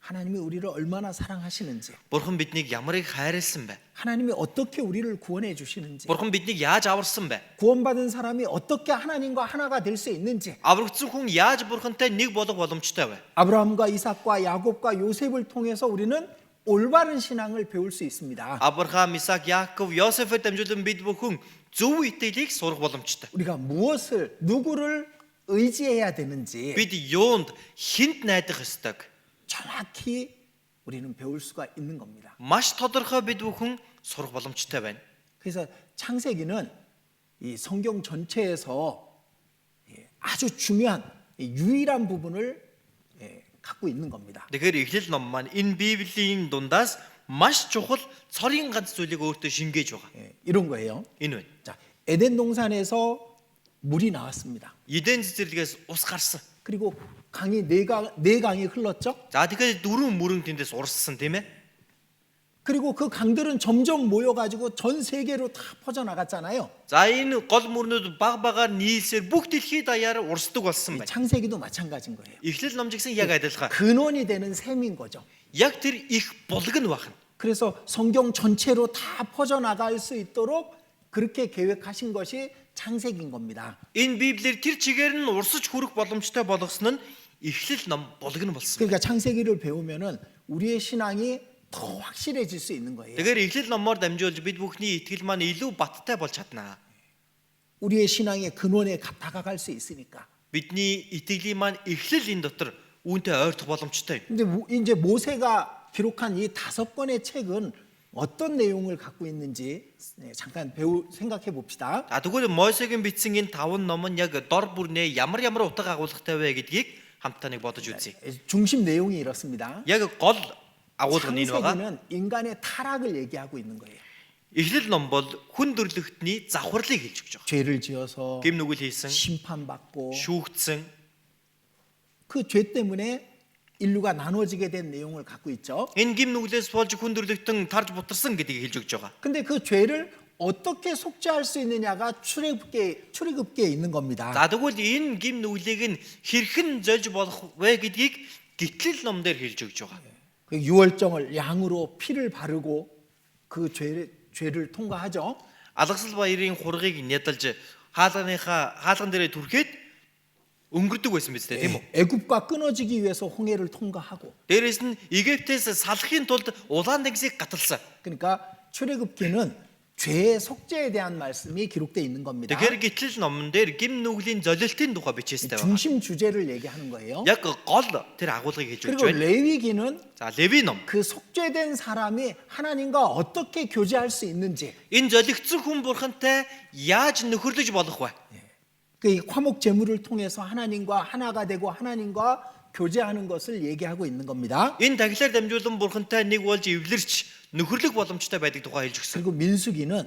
하나님이 우리를 얼마나 사랑하시는지, Бурхан биднийг ямар их хайрлсан бэ? 하나님이 어떻게 우리를 구원해 주시는지, Бурхан биднийг яаж аварсан бэ? 구원받은 사람이 어떻게 하나님과 하나가 될 수 있는지, Аврагдсан хүн яаж Бурхантай нэг болох боломжтой вэ? 아브라함과 이삭과 야곱과 요셉을 통해서 우리는 올바른 신앙을 배울 수 있습니다. Авраам, Исаак, Яаков, Йосефэд дамжуулан бид бүхэн зөв итгэлийг сурах боломжтой. 우리가 누구를 의지해야 되는지 Бид юунд хинт найдах ёстойг 정확히 우리는 배울 수가 있는 겁니다. маш тодорхой бид бүхэн сурах боломжтой байна. 그래서 창세기는 이 성경 전체에서 아주 중요한 유일한 부분을 갖고 있는 겁니다. Тэгэхээр эхлэл ном маань энэ Библийн дундаас маш чухал цорын ганц зүйлийг өөртөө шингээж байгаа. 이런 거예요. Энэ байна. 자, 에덴 동산에서 물이 나왔습니다. Эден цэцэрлэгээс ус гарсан. 그리고 강이 네 강이 흘렀죠. За тэгэхээр дөрвөн мөрөн тэндээс урссан тийм ээ. 그리고 그 강들은 점점 모여가지고 전 세계로 다 퍼져 나갔잖아요. За энэ гол мөрнүүд баг багаар нийлсээр бүх дэлхийд даяар урсдаг болсон байна. 창세기도 마찬가지인 거예요. Эхлэл ном жигсэн яг адилхан. 근원이 되는 셈인 거죠. Яг тэр их булаг нь байна. 그래서 성경 전체로 다 퍼져 나갈 수 있도록 그렇게 계획하신 것이 창세기인 겁니다. Энэ Библиэр тэр чигээр нь урсаж хүрэх боломжтой болгосон нь эхлэл ном булаг нь болсон. 그러니까 창세기를 배우면은 우리의 신앙이 더 확실해질 수 있는 거예요. Тэгэхээр эхлэл номоор дамжуулж бид бүхний итгэл маань илүү баттай болж чаднаа. 우리의 신앙의 근원에 다가갈 수 있으니까. Бидний итгэлийн маань эхлэл энэ дотор үүнтэй ойртох боломжтой. 근데 이제 모세가 기록한 이 5권의 책은 어떤 내용을 갖고 있는지 잠깐 생각해 봅시다. Тэгвэл Мосегийн бичсэн энэ 5 ном нь яг дор бүрнээ ямар утга агуулгатай вэ гэдгийг хамтдаа нэг бодож үзье. 중심 내용이 이렇습니다. Яг гол агуулга нь энэ байгаа. 창세기는 인간의 타락을 얘기하고 있는 거예요. Эхлэл ном бол хүн төрлөختний завхарлыг хэлж өгч байгаа. 죄를 지어서 Гэм нүгэл хийсэн, 심판받고 шүүгдсэн, 그 죄 때문에 인류가 나눠지게 된 내용을 갖고 있죠. энэ гэм нүглээс болж хүн төрлөختөн тарж бутарсан гэдгийг хэлж өгч байгаа. 근데 그 죄를 어떻게 속죄할 수 있느냐가 출애굽기에 있는 겁니다. За тэгвэл энэ гэм нүглийг нь хэрхэн зольж болох вэ гэдгийг гитлэл ном дээр хэлж өгч байгаа. 그 유월정을 양으로 피를 바르고 그 죄를 통과하죠. Алгасал баярын хургийг нядалж хаалган дээрээ түрхээд өнгөрдөг байсан биз дээ, тийм үү? 애굽과 끊어지기 위해서 홍해를 통과하고. Дээрээс нь Египтээс салахын тулд Улаан тэнгисийг гаталсан. 그러니까 출애굽기는 죄의 속죄에 대한 말씀이 기록되어 있는 겁니다. Тэгэхээр гитлэл номон дээр гэм нүглийн золилтын тухай бичээстэй байна. 중심 주제를 얘기하는 거예요. Яг гол тэр агуулгыг хэлж өгч 그리고 байна. 레위기는 За Леви ном. 그 속죄된 사람이 하나님과 어떻게 교제할 수 있는지, Энэ золигдсон хүн бурхантай яаж нөхөрлөж болох вэ? 그 화목 제물을 통해서 하나님과 하나가 되고 하나님과 교제하는 것을 얘기하고 있는 겁니다. Энэ тагилаар дамжуулан бурхантай нэг болж эвлэрч нөхөрлөх боломжтой байдаг тухай хэлж өгсөн. 그리고 민수기는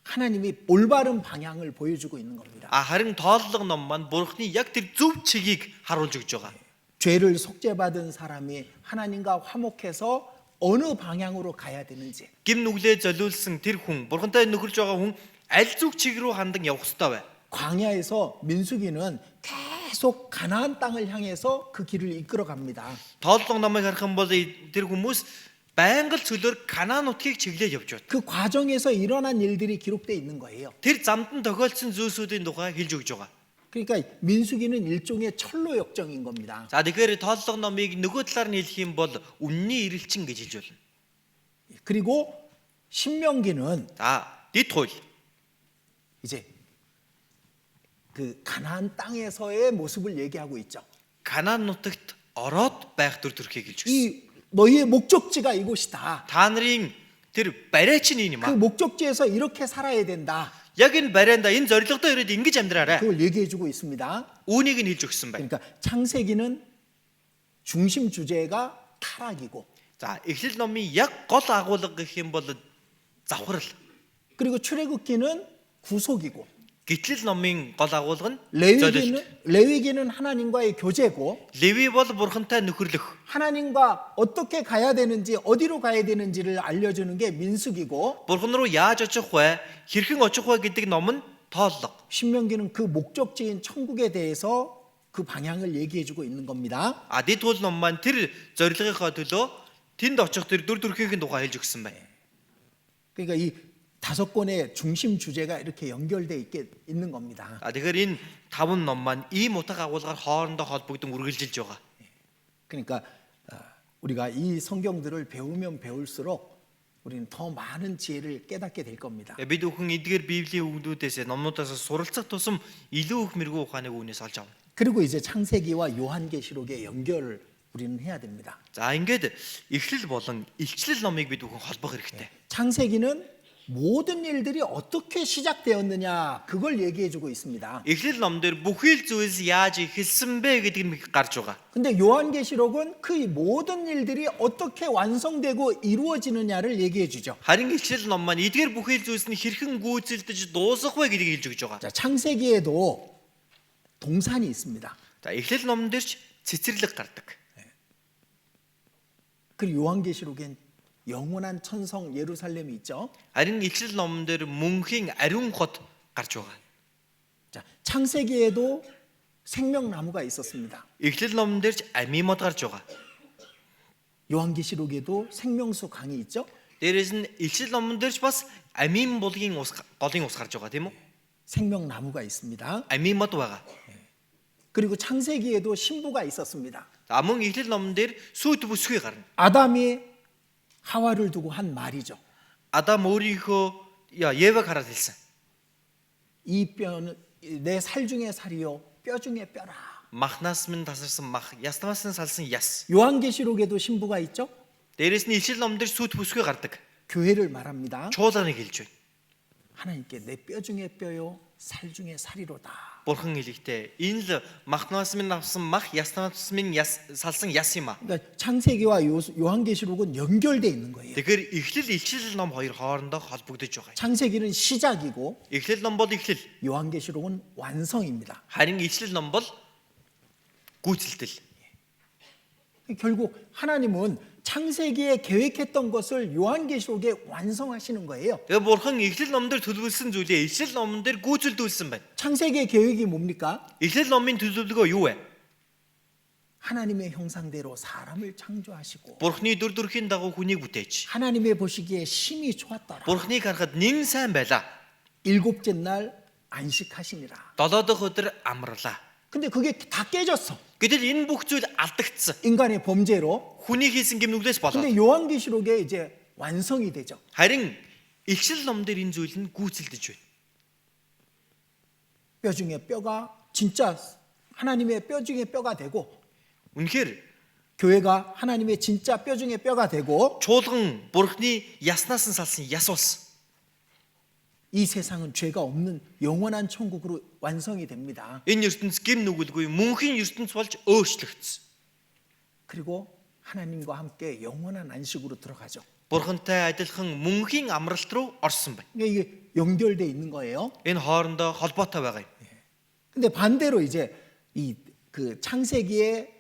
하나님이 올바른 방향을 보여주고 있는 겁니다. Харин тооллого ном маань бурхны яг тэр зөв чигийг харуулж өгч байгаа. 죄를 속죄받은 사람이 하나님과 화목해서 어느 방향으로 가야 되는지, Гим нүглээ золиулсан тэр хүн бурхантай нөхөрлж байгаа хүн аль зүг чиг рүү хандан явах ёстой вэ? 광야에서 민수기는 계속 가나안 땅을 향해서 그 길을 이끌어 갑니다. Тооллого номыг харах юм бол тэр хүмүүс байнга л цөлөөр Канаан нутгийг чиглэж явж байна. 그 과정에서 일어난 일들이 기록되어 있는 거예요. Тэр замд нь тохиолдсон зүйлсүүдийн тухай хэлж өгж байгаа. 그러니까 민수기는 일종의 철로 역정인 겁니다. За тэгэхээр тооллого номыг нөгөө талаар нь хэлэх юм бол үнний ирэлчин гэж хэлж байна. 그리고 신명기는 За дэд хууль. 이제 그 가나안 땅에서의 모습을 얘기하고 있죠. Канаан нутагт ороод байх төр төрхийг хэлж өгсөн. 이 너희의 목적지가 이곳이다. Та нарын тэр барай чинь энэ юм 그 аа. 목적지에서 이렇게 살아야 된다. Яг энэ барайнда энэ зорилгодоо ирээд ингэж амьдраарай. 그걸 얘기해주고 있습니다. Үүнийг нь хэлж өгсөн байна. 그러니까 창세기는 중심 주제가 타락이고, За эхлэл номын яг гол агуулга гэх юм бол завхрал. 그리고 출애굽기는 구속이고, Гитлэл номын гол агуулга нь золилт. 레위기는 하나님과의 교제고, Леви бол бурхантай нөхөрлөх. 하나님과 어떻게 가야 되는지, 어디로 가야 되는지를 알려주는 게 민수기고, Бурхан руу яаж очих вэ? Хэрхэн очих вэ гэдэг ном нь тооллого. 신명기는 그 목적지인 천국에 대해서 그 방향을 얘기해주고 있는 겁니다. Дэд хууль ном маань тэр зорилгынхаа төлөө тэнд очих тэр дүр төрхийн тухай хэлж өгсөн байна. 그러니까 이 5권의 중심 주제가 이렇게 연결돼 있는 겁니다. Тэгэхээр энэ 5 ном маань ийм утга агуулгаар хоорондоо холбогдсон үргэлжилж байгаа. 그러니까 우리가 이 성경들을 배우면 배울수록 우리는 더 많은 지혜를 깨닫게 될 겁니다. Бид бүхэн эдгээр Библийн үгнүүдээс номнуудаас суралцах тусам илүү их мэрэгүү ухааныг үүнээс олж авна. 그리고 이제 창세기와 요한계시록의 연결을 우리는 해야 됩니다. За ингээд эхлэл болон илчлэл номыг бид бүхэн холбох хэрэгтэй. 창세기는 모든 일들이 어떻게 시작되었느냐 그걸 얘기해주고 있습니다. Эхлэл ном дээр бүхий л зүйлс яаж эхэлсэн бэ гэдэг нь гарч байгаа. 근데 요한계시록은 그 모든 일들이 어떻게 완성되고 이루어지느냐를 얘기해주죠. Харин илчлэл ном маань эдгээр бүхий л зүйлс нь хэрхэн гүйцэлдэж дуусах вэ гэдгийг хэлж өгч байгаа. 자, 창세기에도 동산이 있습니다. За эхлэл номон дээр ч цэцэрлэг гардаг. 그리고 요한계시록엔 영원한 천성 예루살렘이 있죠. Харин илчлэл номон дээр мөнхийн ариун хот гарч байгаа. 자, 창세기에도 생명나무가 있었습니다. Эхлэл номон дээр ч амийн мод гарч байгаа. 요한계시록에도 생명수 강이 있죠. Дээрээс нь илчлэл номон дээр ч бас амийн булгийн ус голын ус гарч байгаа тийм үү? 생명나무가 있습니다. Амийн мод байгаа. 그리고 창세기에도 신부가 있었습니다. За мөн эхлэл номон дээр сүйт бүсгүй гарна. 아담이 하와를 두고 한 말이죠. Адам өөрийнхөө Еваг хараад хэлсэн. 이 뼈는 내 살 중에 살이요 뼈 중에 뼈라. Махнаас минь тасарсан мах, яснаас нь салсан яс. 요한계시록에도 신부가 있죠. Дээрээс нь илчлэл номон дээр сүйт бүсгүй гардаг. 교회를 말합니다. Чуулганыг хэлж байна. 하나님께 내 뼈 중에 뼈요 살 중에 살이로다. Бурхан хэлэхдээ энэ л махнаас минь авсан мах, яснаас минь салсан яс юм а. 그러니까 창세기와 요한계시록은 연결돼 있는 거예요. Тэгэхээр эхлэл илчлэл ном хоёр хоорондоо холбогдож байгаа. 창세기는 시작이고 Эхлэл ном бол эхлэл. 요한계시록은 완성입니다. Харин илчлэл ном бол гүйцэлдэл. 결국 하나님은 창세기에 계획했던 것을 요한계시록에 완성하시는 거예요. Тэгээ бурхан эхлэл ном дээр төлөвлөсөн зүйлээ илчлэл номон дээр гүйцэлдүүлсэн байна. 창세기의 계획이 뭡니까? Эхлэл номын төлөвлөгөө юу вэ? 하나님의 형상대로 사람을 창조하시고 Бурхны дүр төрхийн дагуу хүнийг бүтээж. 하나님의 보시기에 심히 좋았더라. Бурхныг харахад нэн сайн байлаа. 일곱째 날 안식하시니라. 7 дахь өдөр амрлаа. 근데 그게 다 깨졌어. Гэтэл энэ бүх зүйл алдагдсан. 인간의 범죄로. Хүний хийсэн гимнүглээс болоод. 근데 요한계시록에 이제 완성이 되죠. Харин эхлэл ном дээр энэ зүйл нь гүйцэлдэж байна. 뼈 중에 뼈가 진짜 하나님의 뼈 중에 뼈가 되고 Үнэхээр 교회가 하나님의 진짜 뼈 중에 뼈가 되고 чуулган Бурхны яснаас нь салсан яс болсон. 이 세상은 죄가 없는 영원한 천국으로 완성이 됩니다. Энэ ертөнц гим нүгэлгүй мөнхийн ертөнц болж өөрчлөгдсөн. 그리고 하나님과 함께 영원한 안식으로 들어가죠. Бурхантай адилхан мөнхийн амралт руу орсон байна. 그러니까 이게 연결돼 있는 거예요. Энэ хоорондоо холбоотой байгаа юм. 근데 반대로 이제 이 그 창세기에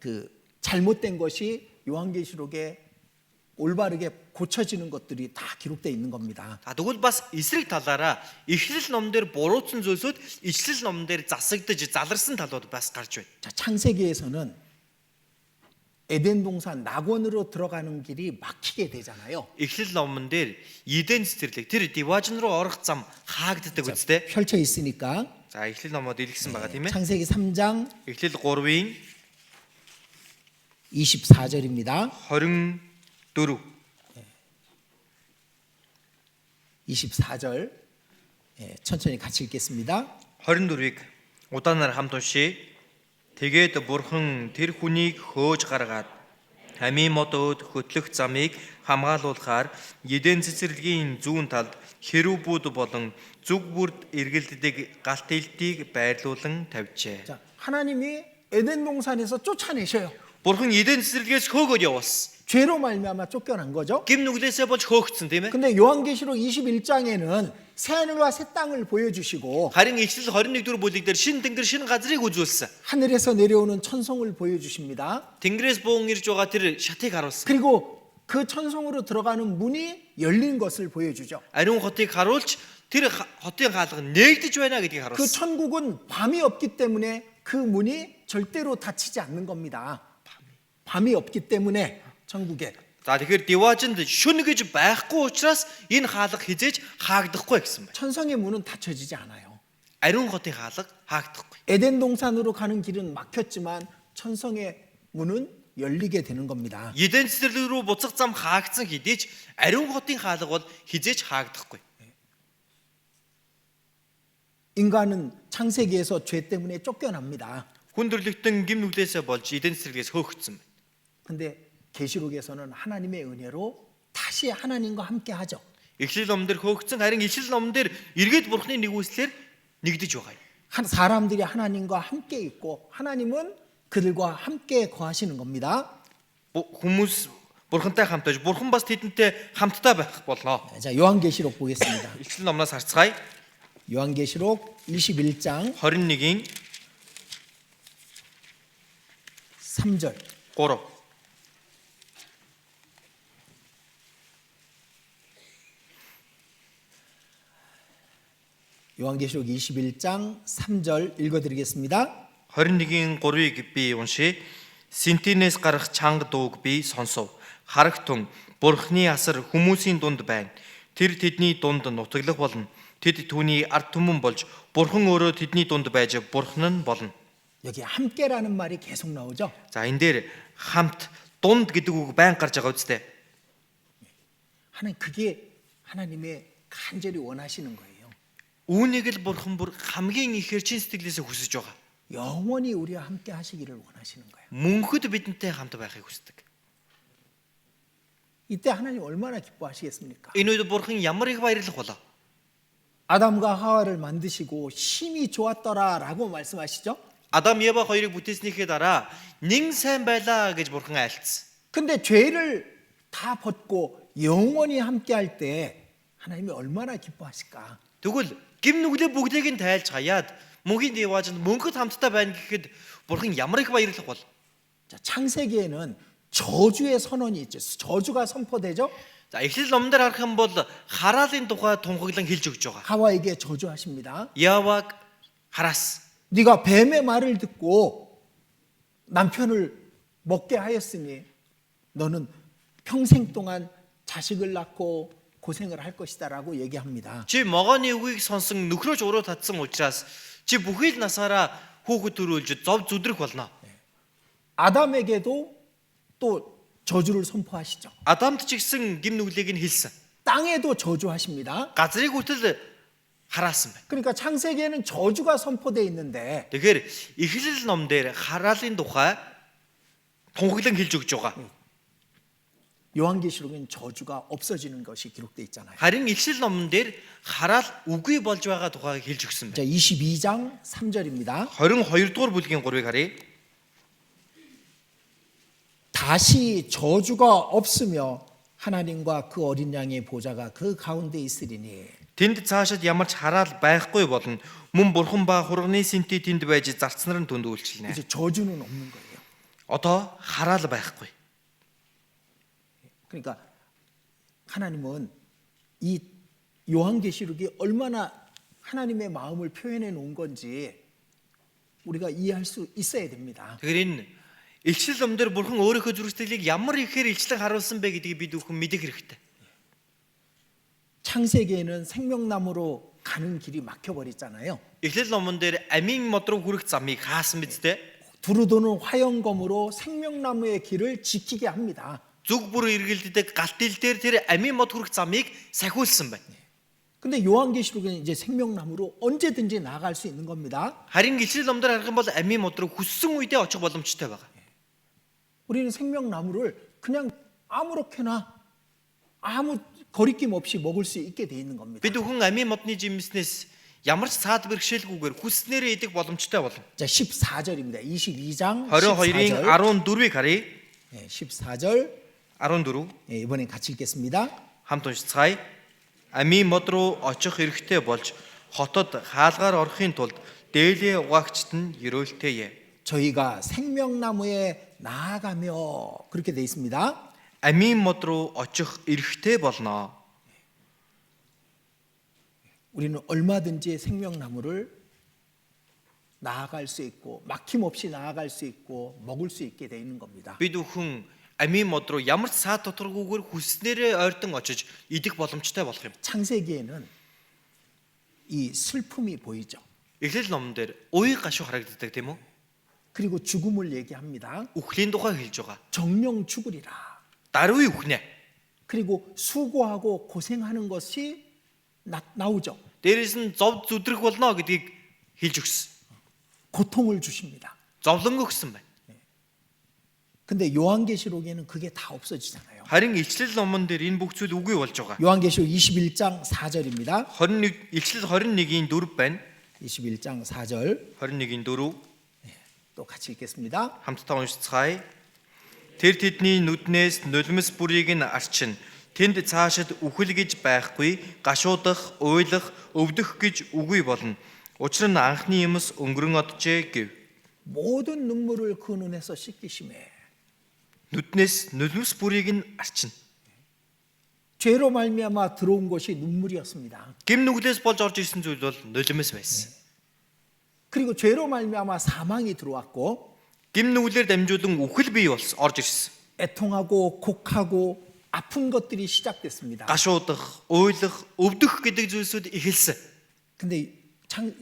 그 잘못된 것이 요한계시록에 올바르게 고쳐지는 것들이 다 기록되어 있는 겁니다. Тэгвэл бас эсрэг талаараа эхлэл ном дээр буруутсан зүйлсүүд ичлэл ном дээр засагдж заларсан талууд бас гарч байна. 자, 창세기에서는 에덴 동산 낙원으로 들어가는 길이 막히게 되잖아요. Эхлэл номон дээр Эден цэцэрлэг тэр диважн руу орох зам хаагддаг үстэй. 펼쳐 있으니까 За эхлэл номод илгсэн байгаа тийм ээ. 창세기 3장 Эхлэл 3-ын 24절입니다. 24 24절 천천히 같이 읽겠습니다. 24-ыг удаанаар хамт уншия. Тэгээд бурхан тэр хүнийг хөөж гаргаад амийн модод хөтлөх замыг хамгаалуулахаар Эден цэцэрлэгийн зүүн талд херүүбүүд болон зүг бүрд эргэлддэг галт элтийг байрлуулан тавьжээ. 자, 하나님이 에덴 동산에서 쫓아내셔요. Бурхан Эден цэцэрлэгээс хөөгөөд явуулсан. 죄로 말미암아 쫓겨난 거죠. Гим нүглээсээ болж хөөгдсөн тийм ээ. 근데 요한계시록 21장에는 새 하늘과 새 땅을 보여주시고 Харин Ичлэл 21-р бүлэг дээр шин тэнгэр шин газрыг үзүүлсэн. 하늘에서 내려오는 천성을 보여주십니다. Тэнгэрээс буун ирж байгаа тэр шатыг харуулсан. 그리고 그 천성으로 들어가는 문이 열린 것을 보여주죠. Ариун хотыг харуулж тэр хотын хаалга нээгдэж байна гэдгийг 그 харуулсан. 천국은 밤이 없기 때문에 그 문이 절대로 닫히지 않는 겁니다. 밤이 없기 때문에 천국에. За тэгэхээр диважинд шүн гэж байхгүй учраас энэ хаалга хизээж хаагдахгүй гэсэн байна. 천성의 문은 닫혀지지 않아요. Ариун хотын хаалга хаагдахгүй. 에덴 동산으로 가는 길은 막혔지만 천성의 문은 열리게 되는 겁니다. Эден цэцэрлэг рүү буцах зам хаагдсан хэдий ч ариун хотын хаалга бол хизээж хаагдахгүй. 인간은 창세기에서 죄 때문에 쫓겨납니다. Хүндрэлтэн гим нүглээсээ болж Эден цэцэрлэгээс хөөгдсөн байна. 근데 계시록에서는 하나님의 은혜로 다시 하나님과 함께 하죠. Эхлэл номон дээр хөөгдсөн харин ичлэл номон дээр эргээд бурхны нэгүслэр нэгдэж байгаа юм. 사람들이 하나님과 함께 있고 하나님은 그들과 함께 거하시는 겁니다. Хүмүүс бурхантай хамтаж бурхан бас тэдэнтэй хамтдаа байх болно. 자, 요한계시록 보겠습니다. Эхлэл номноос харцгаая. 요한계시록 21장 21-ийн 3절. 3. 요한계시록 21장 3절 읽어드리겠습니다. 21-ийн 3-ыг би уншия. Синтинээс гарах чанга дууг би сонсов. Харагтун бурхны асар хүмүүсийн дунд байна. Тэр тэдний дунд нутаглах болно. Тэд түүний ард түмэн болж бурхан өөрөө тэдний дунд байж бурхан нь болно. 여기 함께라는 말이 계속 나오죠. За энэ дээр хамт дунд гэдэг үг байн гарч байгаа үстэй. 하나님 그게 하나님의 간절히 원하시는 거예요. Үүнийг л бурхан бүр хамгийн ихээр чин сэтгэлээсээ хүсэж байгаа. 영원히 우리와 함께 하시기를 원하시는 거예요. Мөнхөд бидэнтэй хамт байхыг хүсдэг. 이때 하나님 얼마나 기뻐하시겠습니까? Энэ үед бурхан ямар их баярлах болоо. 아담과 하와를 만드시고 심히 좋았더라라고 말씀하시죠. Адам Ева хоёрыг бүтээснийхээ дараа нэн сайн байлаа гэж бурхан айлцсан. 근데 죄를 다 벗고 영원히 함께 할 때 하나님이 얼마나 기뻐하실까? Тэгвэл гим нүглээ бүгдийг нь тайлж хаяад мөнхийн Деваажинд мөнхөд хамтдаа байна гэхэд бурхан ямар их баярлах бол. 자, 창세기에는 저주의 선언이 있죠. 저주가 선포되죠. За эхлэл номон дээр харах юм бол хараалын тухай тунхаглан хэлж өгч байгаа. 하와에게 저주하십니다. Яваг хараас. 네가 뱀의 말을 듣고 남편을 먹게 하였으니 너는 평생 동안 자식을 낳고 고생을 할 것이다라고 얘기합니다. Чи могооны үгийг сонсон нөхрөөж уруу татсан учраас чи бүхий л насаараа хүүхэд төрүүлж зов зүдрэх болно. 아담에게도 또 저주를 선포하시죠. Адамд ч гэсэн гим нүглийг нь хэлсэн. 땅에도 저주하십니다. Газрыг хүртэл хараасан байна. 그러니까 창세기에는 저주가 선포되어 있는데 Тэгэхээр эхлэл ном дээр хараалын тухай тунхаглан хэлж өгч байгаа. 요한계시록엔 저주가 없어지는 것이 기록되어 있잖아요. Харин эхлэл номон дээр хараал үгүй болж байгаа тухайг хэлж өгсөн 자, байна. 22장 3절입니다. 22 дугаар бүлгийн 3-ыг харъя. 다시 저주가 없으며 하나님과 그 어린 양의 보좌가 그 가운데 있으리니 Тэнд цаашид ямар ч хараал байхгүй болно. Мөн бурхан ба хурганы сэнти тэнд байж зарцнаар нь түнд үйлчлэнэ. 이제 저주는 없는 거예요. Одоо хараал байхгүй. 그러니까 하나님은 이 요한계시록이 얼마나 하나님의 마음을 표현해 놓은 건지 우리가 이해할 수 있어야 됩니다. Тэгэхээр энэ илчил ном дээр бурхан өөрийнхөө зүрхсэтгэлийг ямар ихээр илчлэн харуулсан бэ гэдгийг бид бүхэн мэдэх хэрэгтэй. 창세기에는 생명나무로 가는 길이 막혀 버렸잖아요. Эхлэл номон дээр амийн мод руу хүрэх замыг хаасан биз дээ. 두루도는 화영검으로 생명나무의 길을 지키게 합니다. Зүг бүр эргэлддэг галт ил дээр тэр амийн мод хүрэх замыг сахиулсан байна. 근데 요한계시록은 이제 생명나무로 언제든지 나아갈 수 있는 겁니다. Харин илчил ном дээр харах юм бол амийн мод руу хүссэн үедээ очих боломжтой байна. 우리는 생명나무를 그냥 아무렇게나 아무 거리낌 없이 먹을 수 있게 돼 있는 겁니다. Бид бүхэн амийн модны жимснээс ямар ч цаад бэрхшээлгүйгээр хүснээрээ идэх боломжтой болно. 자, 14절입니다. 22장 22-ийн 14절. 14-ыг харъя. 14절. 14 이번엔 같이 읽겠습니다. хамт уншицгаая. Амийн мод руу очих эрхтэй болж хотод хаалгаар орохын тулд дээлээ угаагчд нь ерөөлтэйе. 저희가 생명나무에 나아가며 그렇게 돼 있습니다. Амийн мод руу очих эрхтэй болно. 우리는 얼마든지 생명나무를 나아갈 수 있고 막힘없이 나아갈 수 있고 먹을 수 있게 돼 있는 겁니다. Бид бүхэн амийн мод руу ямар ч саад доторгүйгээр хүснээрээ ойртон очиж идэх боломжтой болох юм. 창세기에는 이 슬픔이 보이죠. Эхлэл номон дээр уян гашуу харагддаг тийм үү? 그리고 죽음을 얘기합니다. Үхлийн тухай хэлж байгаа. 정령 죽으리라. Даруй үхнэ. 그리고 수고하고 고생하는 것이 나오죠. Дээрээс нь зов зүдрэх болно гэдгийг хэлж өгсөн. 고통을 주십니다. Зовлон өгсөн байна. 근데 요한계시록에는 그게 다 없어지잖아요. Харин илчлэл номон дээр энэ бүх зүйл үгүй болж байгаа. 요한계시록 21장 4절입니다. 21 илчлэл 21-ийн 4 байна. 21장 4절 21-ийн 4 또 같이 읽겠습니다. хамтдаа уншицгаая. Тэр тэдний нүднээс нулимс бүрийг нь арчин. Тэнд цаашид үхэл гэж байхгүй, гашуудах, уйлах, өвдөх гэж үгүй болно. Учир нь анхны юмс өнгөрөн оджээ гэв. 모든 눈물을 그 눈에서 씻기심에 Нүднээс нулимс бүрийг нь арчин. 죄로 말미암아 들어온 것이 눈물이었습니다. Гим нүглээс болж орж ирсэн зүйл бол нулимс байсан. 그리고 죄로 말미암아 사망이 들어왔고 Гим нүглээр дамжуулан үхэл бий орж ирсэн. 애통하고 곡하고 아픈 것들이 시작됐습니다. Гашуудах, уйлах, өвдөх гэдэг зүйлсүүд эхэлсэн. 근데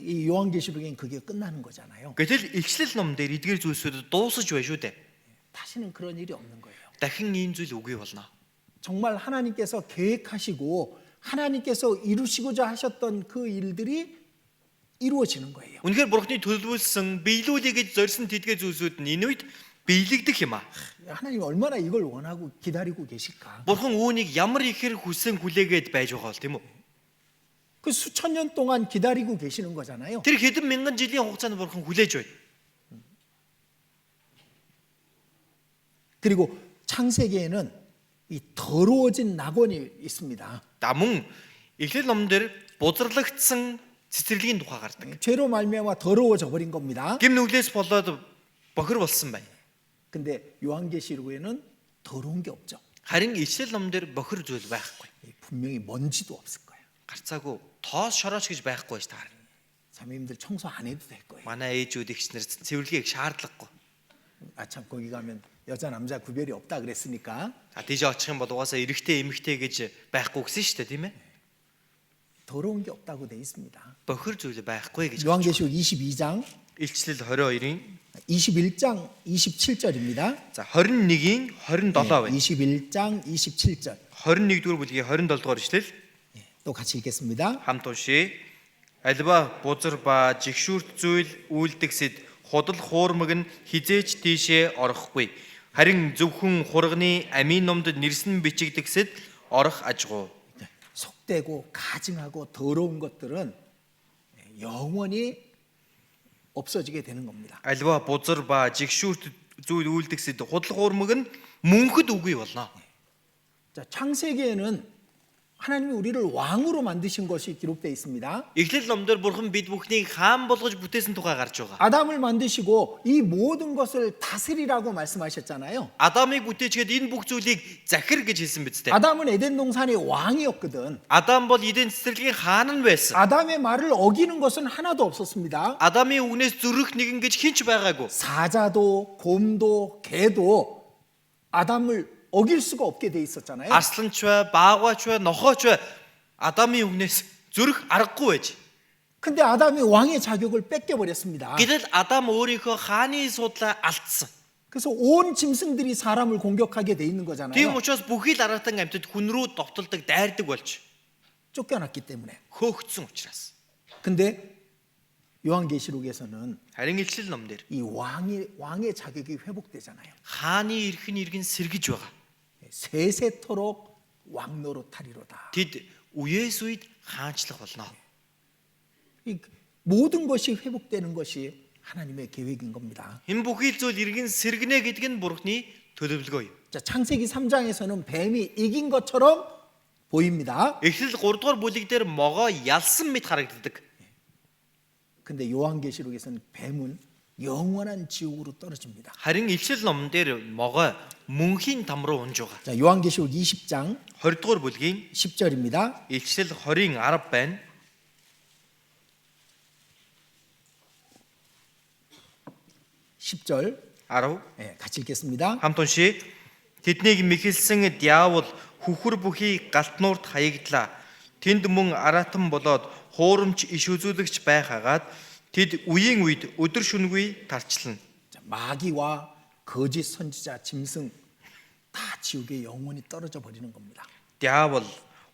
이 요한계시록엔 그게 끝나는 거잖아요. Гэтэл илчлэл ном дээр эдгээр зүйлсүүд дуусаж байна шүү дээ. 다시는 그런 일이 없는 거예요. Дахин ийм зүйл үгүй болно. 정말 하나님께서 계획하시고 하나님께서 이루시고자 하셨던 그 일들이 이루어지는 거예요. Үнэхээр бурхны төлөвлөсөн, биелүүлэх гэж зорьсон тэдгээр зүйлсүүд нь энэ үед биелэгдэх юм аа. 하나님 얼마나 이걸 원하고 기다리고 계실까? Бурхан үүнийг ямар ихээр хүсэн хүлээгээд байж байгаа бол тийм үү? 그 수천 년 동안 기다리고 계시는 거잖아요. Тэр хэдэн мянган жилийн хугацаанд бурхан хүлээж байна. 그리고 창세기에는 이 더러워진 낙원이 있습니다. Мөн Эхлэл номон дээр бузарлагдсан цэцэрлэгийн тухай гардаг. 죄로 말미암아 더러워져 버린 겁니다. Гим нүглээс болоод бохир болсон байна. 근데 요한계시록에는 더러운 게 없죠. Харин Ичлэл номон дээр бохир зүйл байхгүй. 분명히 먼지도 없을 거예요. Гарцаагүй тоос шорооч гэж байхгүй байж таарна. 자매님들 청소 안 해도 될 거예요. Манай ээжүүд ихснэр цэвэрлэгийг шаардлагагүй. 아참 거기 가면 여자 남자 구별이 없다 그랬으니까 Тийж очих юм бол угаасаа эрэгтэй эмэгтэй гэж байхгүй гэсэн шүү дээ, тийм ээ? 더러운 게 없다고 돼 있습니다. Бохир зүйл байхгүй гэж. 요한계시록 22장, Илчлэл 22-ын 21장 27절입니다. за 21-ийн 27 байна. 21장 27절. 21-р бүлгийн 27-р ишлэл 또 같이 읽겠습니다. хамт уншия. Альва бузар ба жигшүүрт зүйл үйлдэгсэд худал хуурмаг нь хизээч тийшээ орохгүй. Харин зөвхөн хурганы амийн номд нэрсэн бичигдэгсэд орох ажгүй. 속되고 가증하고 더러운 것들은 영원히 없어지게 되는 겁니다. Альва бузар ба жигшүүрт зүйл үйлдэгсэд худал хуурмаг нь мөнхөд үгүй болно. 자, 창세기에는 하나님이 우리를 왕으로 만드신 것이 기록되어 있습니다. Эхлэл номдор бурхан бид бүхнийг хаан болгож бүтээсэн тухай гарч байгаа. 아담을 만드시고 이 모든 것을 다스리라고 말씀하셨잖아요. Адамыг бүтээчгээд энэ бүх зүйлийг захир гэж хэлсэн биз дээ. 아담은 에덴 동산의 왕이었거든. Адам бол эдийн цэцэрлэгийн хаан нь байсан. 아담의 말을 어기는 것은 하나도 없었습니다. Адамын үгнээс зөрөх нэгэн гэж хинч байгаагүй. 사자도 곰도 개도 아담을 어길 수가 없게 돼 있었잖아요. Арсланч бай, баагаач бай, нохооч бай Адамын үгнээс зөрөх аргагүй байж. 근데 아담이 왕의 자격을 뺏겨 버렸습니다. Гэтэл Адам өөрийнхөө хааны судлаа алдсан. 그래서 온 짐승들이 사람을 공격하게 돼 있는 Тийм 거잖아요. учраас бүхий л аратан амьтад хүн рүү довтолдог, дайрдаг болж 쫓겨났기 때문에. хөөгдсөн учраас. 근데 요한계시록에서는 Харин Илчлэл ном дээр 이 왕의 자격이 회복되잖아요. хааны эрх нь иргэн сэргэж байгаа. 세세토록 왕 노릇하리로다. Тэд үеэс үед хаанчлах болно. 이 모든 것이 회복되는 것이 하나님의 계획인 겁니다. Энэ бүхий л зүйл иргэн сэргэнэ гэдэг нь Бурхны төлөвлөгөө юм. 자, 창세기 3장에서는 뱀이 이긴 것처럼 보입니다. Эхлэл 3 дугаар бүлэг дээр могоо ялсан мэт харагддаг. 근데 요한계시록에서는 뱀은 영원한 지옥으로 떨어집니다. Харин Илчлэл номон дээр могоо мөнхийн там руу унж байгаа. 자, 요한계시록 20장 20 дугаар бүлгийн 10절입니다. Илчлэл 20-ын 10 байна. 10절 10 같이 읽겠습니다. хамт уншия. Тэднийг мэхэлсэн диавол хүхэр бүхий галтнуурт хаягдлаа. Тэнд мөн аратан болоод хуурамч иш үзүүлэгч байхаагаад тэд үеийн үед өдөр шөнөгүй тарчлана. 자, 마귀와 거짓 선지자 짐승 다 지옥에 영원히 떨어져 버리는 겁니다. Диавол,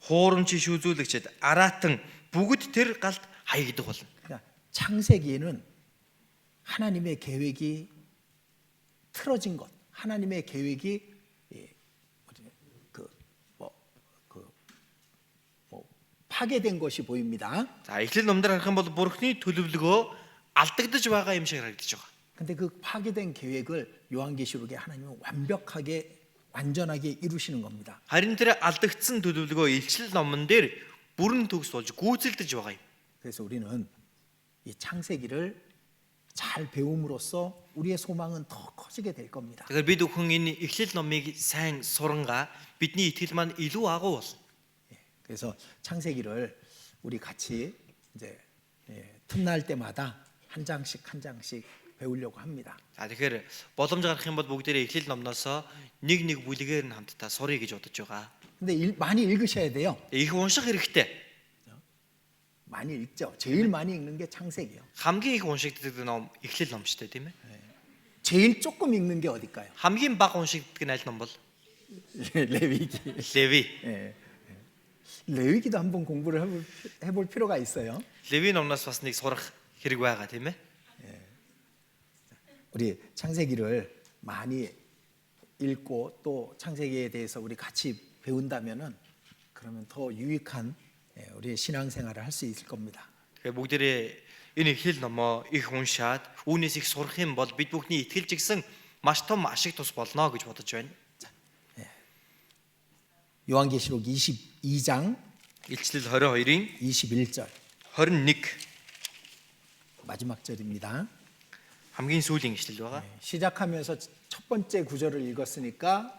хуурамч иш үзүүлэгчд, аратан бүгд тэр галт хаягдах болно. 그러니까 창세기에는 하나님의 계획이 틀어진 것, 하나님의 계획이 파괴된 것이 보입니다. За, Эхлэл номдор харах юм бол Бурхны төлөвлөгөө алдагдаж байгаа юм шиг харагдаж байгаа. 근데 그 파괴된 계획을 요한계시록에 하나님은 완전하게 이루시는 겁니다. Харин тэр алдагдсан төлөвлөгөө Илчлэл номон дээр бүрэн төгс болж гүйцэлдэж байгаа юм. 그래서 우리는 이 창세기를 잘 배움으로써 우리의 소망은 더 커지게 될 겁니다. Тэгэхээр бид бүхэн энэ Эхлэл номыг сайн сурангаа бидний итгэл маань илүү агуу болно. 그래서 창세기를 우리 같이 이제 틈날 때마다 한 장씩 배우려고 합니다. За тэгэхээр боломж гарах юм бол бүгдээрээ Эхлэл номноос нэг бүлгээр нь хамтдаа сурыг гэж бодож байгаа. 근데 많이 읽으셔야 돼요. Их унших хэрэгтэй. 많이 읽죠. 제일 많이 읽는 게 창세기예요. Хамгийн их уншигддаг ном Эхлэл ном шүү дээ, тийм ээ. 제일 조금 읽는 게 어딜까요? Хамгийн бага уншигддаг нь аль ном бол? 레위기. Леви. 레위기도 한번 공부를 해볼 필요가 있어요. Леви номноос бас нэг сурах хэрэг байгаа, тийм ээ. 우리 창세기를 많이 읽고 또 창세기에 대해서 우리 같이 배운다면은 그러면 더 유익한 우리의 신앙생활을 할 수 있을 겁니다. Тэгэхээр бүгдээрээ энэ ихэл номоо их уншаад үүнээс их сурах юм бол бид бүхний итгэл жигсэн маш том ашиг тус болно гэж бодож байна. 요한계시록 22장 Илчлэл 22-ийн 21절 21 마지막 절입니다. хамгийн сүүлийн ишлэл байгаа. 시작하면서 첫 번째 구절을 읽었으니까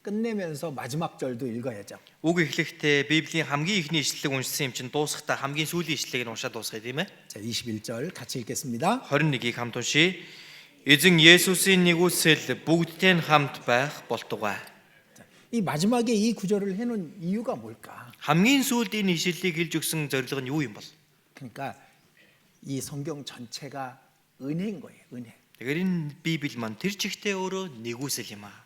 끝내면서 마지막 절도 읽어야죠. Үг эхлэхдээ Библийн хамгийн ихний ишлэлийг уншсан юм чинь дуусахдаа хамгийн сүүлийн ишлэлийг нь уншаад дуусгая тийм ээ. 자, 21절 같이 읽겠습니다. 21-ийг хамт уншийе. Эзэн Есүсийн нэгүсэл бүгдтэй нь хамт байх болтугай. 이 마지막에 이 구절을 해놓은 이유가 뭘까? Хамгийн сүүлд энэ ишлэлийг хэлж өгсөн зорилго нь юу юм бол? 그러니까 이 성경 전체가 은혜인 거예요. 은혜. Тэгэхээр энэ Библи маань тэр чигтээ өөрөө нэгүсэл юм аа.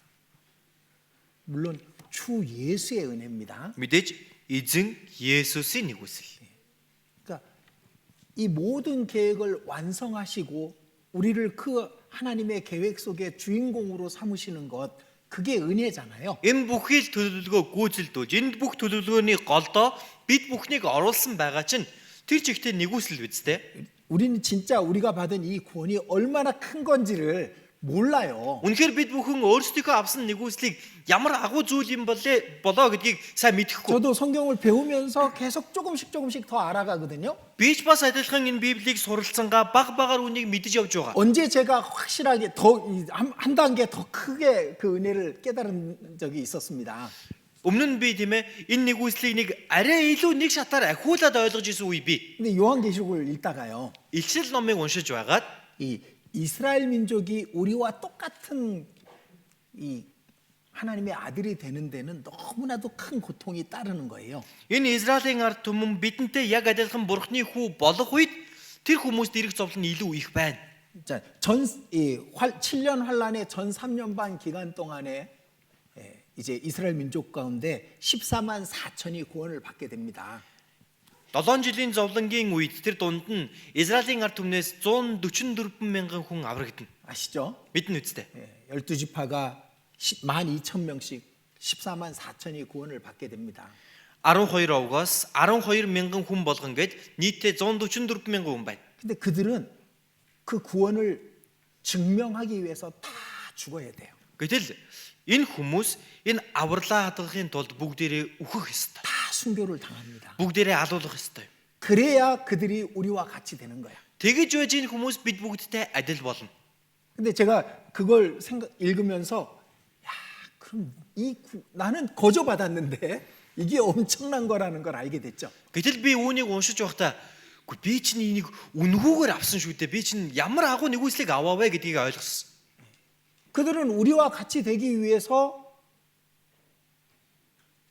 물론 주 예수의 은혜입니다. Мэдээж эзэн Есүсийн нэгүсэл. 그러니까 이 모든 계획을 완성하시고 우리를 그 하나님의 계획 속에 주인공으로 삼으시는 것 그게 은혜잖아요. Энэ бүхий л төлөвлөгөө гүйцэлдүүлж энэ бүх төлөвлөгөөний голдоо бид бүхнийг оруулсан байгаа чинь тэр чигтээ нэгүсэл биз дээ. 우리는 진짜 우리가 받은 이 구원이 얼마나 큰 건지를 몰라요. Үнэхээр бид бүхэн өөрсдийнхөө авсан нэгүслийг ямар агуу зүйл юм болоо гэдгийг сайн мэдэхгүй. 저도 성경을 배우면서 계속 조금씩 더 알아가거든요. Би ч бас адилхан энэ Библийг суралцсангаа баг багаар үнийг мэдэж явж байгаа. 언제 제가 확실하게 한 단계 더 크게 그 은혜를 깨달은 적이 있었습니다. Өмнө нь би тийм ээ энэ нэгүслийг нэг арай илүү нэг шатаар ахиулаад ойлгож исэн үе би. 근데 요한계시록을 읽다가요. Илчил номыг уншиж байгаад 이 이스라엘 민족이 우리와 똑같은 이 하나님의 아들이 되는 데는 너무나도 큰 고통이 따르는 거예요. энэ Израилийн ард түмэн бидэнтэй яг адилхан бурхны хүү болох үед тэр хүмүүст ирэх зовлон нь илүү их байна. 자, 7년 환란의 전 3년 반 기간 동안에 이제 이스라엘 민족 가운데 14만 4천이 구원을 받게 됩니다. 7 жилийн зовлонгийн үед тэр дунд нь Израилийн ард түмнээс 144 мянган хүн аврагдана. 아시죠? Мэднэ үстэй. 12지파가 12,000명씩 14만 4천이 구원을 받게 됩니다. 12 овгоос 12 мянган хүн болгон гээд нийтдээ 144 мянган хүн байна. 근데 그들은 그 구원을 증명하기 위해서 다 죽어야 돼요. Гэтэл энэ хүмүүс энэ авралаа хадгалахын тулд бүгдээрээ үхэх ёстой. 다 순교를 당합니다. Бүгдээрээ алуулах ёстой. 그래야 그들이 우리와 같이 되는 거야. Тэгэж байж энэ хүмүүс бид бүгдтэй адил болно. 근데 제가 그걸 읽으면서 야, 그럼 나는 거저 받았는데 이게 엄청난 거라는 걸 알게 됐죠. Гэтэл би үүнийг уншиж байхдаа үгүй би чинь энийг үнэхүүгээр авсан шүү дээ. Би чинь ямар агуу нэгүслийг аваавэ гэдгийг ойлгосон. 그들은 우리와 같이 되기 위해서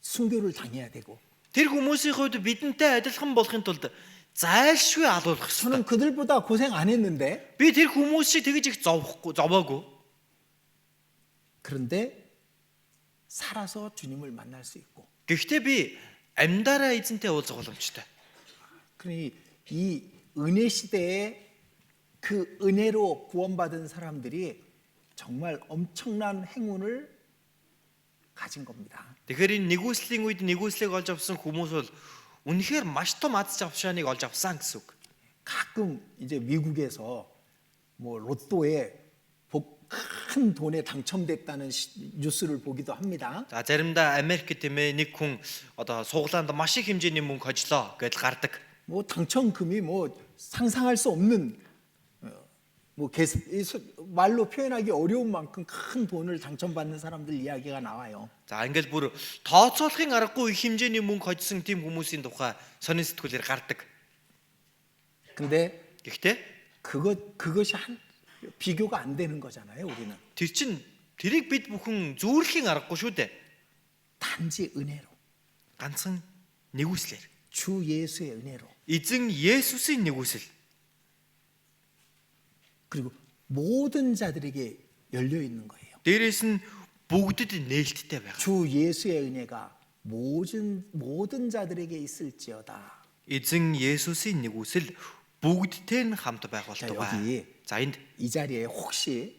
순교를 당해야 되고 Тэр хүмүүсийн хувьд бидэнтэй адилхан болохын тулд зайлшгүй алуулах ёстой. 저는 그들보다 고생 안 했는데 Би тэр хүмүүс шиг тэгж их зовоогүй. 그런데 살아서 주님을 만날 수 있고 Гэхдээ би амьдараа эзэнтэй уулзах боломжтой. 그러니 이 은혜 시대에 그 은혜로 구원받은 사람들이 정말 엄청난 행운을 가진 겁니다. Тэгэхээр энэ нэгүслийн үед нэгүслийг олж авсан хүмүүс бол үнэхээр маш том аз жаргалыг олж авсан гэсэн үг. 가끔 이제 미국에서 뭐 로또에 큰 돈에 당첨됐다는 뉴스를 보기도 합니다. За заримдаа Америкт тийм ээ нэг хүн одоо суглаанд маш их хэмжээний мөнгө хожлоо гэж гардаг. 뭐 당첨금이 뭐 상상할 수 없는 뭐 말로 표현하기 어려운 만큼 큰 돈을 당첨받는 사람들 이야기가 나와요. За ингээл бүр тооцоолохын аргагүй их хэмжээний мөнгө хожсон тийм хүмүүсийн тухай сонин сэтгүүлээр гардаг. 근데 Гэхдээ 그것이 비교가 안 되는 거잖아요, 우리는. тэр чин тэрийг бид бүхэн зүүрлэхийн аргагүй шүү дээ. 단지 은혜로. Ганцхан нэгүслэр. 주 예수의 은혜로. Эзэн Есүсийн нэгүсэл. 그리고 모든 자들에게 열려 있는 거예요. Дээрээс нь бүгдэд нээлттэй байгаа. 주 예수의 은혜가 모든 자들에게 있을지어다. Эзэн Есүсийн нэгүсэл бүгдтэй нь хамт байх болтугай. За энд 이 자리에 혹시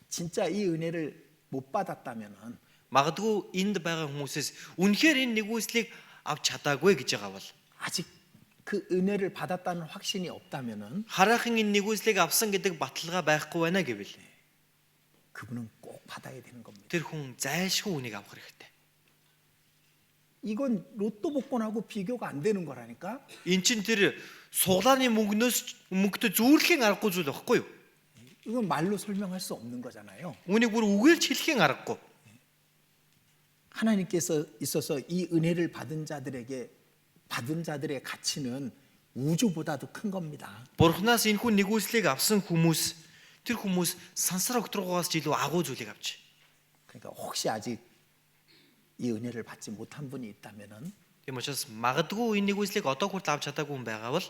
진짜 이 은혜를 못 받았다면은 магадгүй энд байгаа хүмүүсээс үнэхээр энэ нэгүслийг авч чадаагүй гэж байгаа бол 아직 그 은혜를 받았다는 확신이 없다면은 хараахан энэ нэгүслийг авсан гэдэг баталгаа байхгүй байна гэвэл 그분은 꼭 받아야 되는 겁니다. тэр хүн зайлшгүй үнийг авах хэрэгтэй. 이건 로또 복권하고 비교가 안 되는 거라니까. Эн чин тэр суглааны мөнгөтэй зүүрлэхийн аргагүй зүйл байхгүй юу? 이건 말로 설명할 수 없는 거잖아요. Үүнийг бүр үгээрч хэлхийн аргагүй. 하나님께서 있어서 이 은혜를 받은 자들의 가치는 우주보다도 큰 겁니다. Бурханаас энэхүү нэгүслийг авсан хүмүүс тэр хүмүүс сансар огтруугаас ч илүү агуу зүйлийг авч. 그러니까 혹시 아직 이 은혜를 받지 못한 분이 있다면은 Тийм учраас магадгүй энэ нэгүслийг одоо хүртэл авч чадаагүй хүн байгаа бол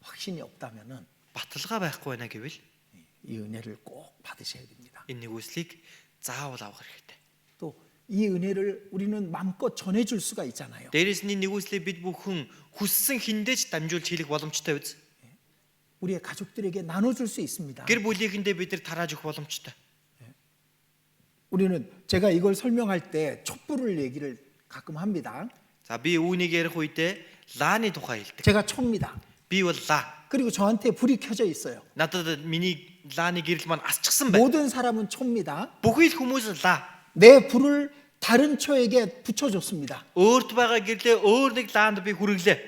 확신이 없다면은 баталгаа байхгүй байна гэвэл 이 은혜를 꼭 받으셔야 됩니다. энэ нэгүслийг заавал авах хэрэгтэй. 또 이 은혜를 우리는 마음껏 전해줄 수가 있잖아요. Дээрээс нь нэгүслийг бид бүхэн хүссэн хиндэж дамжуулж хэлэх боломжтой биз? 우리의 가족들에게 나눠줄 수 있습니다. Гэр бүлийнхэндээ бид нар тарааж өгөх боломжтой. 우리는 제가 이걸 설명할 때 촛불을 얘기를 가끔 합니다. За би үүнийг ярих үедээ лааны тухай хэлдэг. 제가 촛입니다. Би бол ла. 그리고 저한테 불이 켜져 있어요. Надад миний лааны гэрэл маань асчихсан байна. 모든 사람은 촛입니다. Бүхий л хүмүүс ла. 내 불을 다른 초에게 붙여줬습니다. Өөрт байгаа гэрлээ өөр нэг лаанд би хүргэлээ.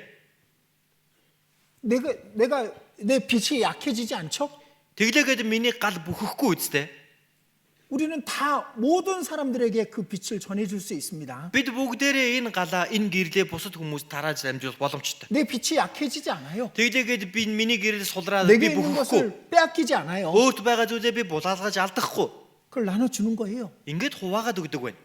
내가 내 빛이 약해지지 않죠? Тэглээгээд миний гал бүхэхгүй үстэй. 우리는 다 모든 사람들에게 그 빛을 전해줄 수 있습니다. Бид бүгдээрээ энэ галаа энэ гэрлээ бусад хүмүүс тарааж дамжуулах боломжтой. 내 빛이 약해지지 않아요. Тэглээгээд би миний гэрэл сулраад би 내게 있는 бүхэхгүй. 것을 빼앗기지 않아요. Өөрт байгаа зүйлээ би булаалгаж алдахгүй. 그걸 나눠주는 거예요. Ингээд хуваагаад өгдөг байна.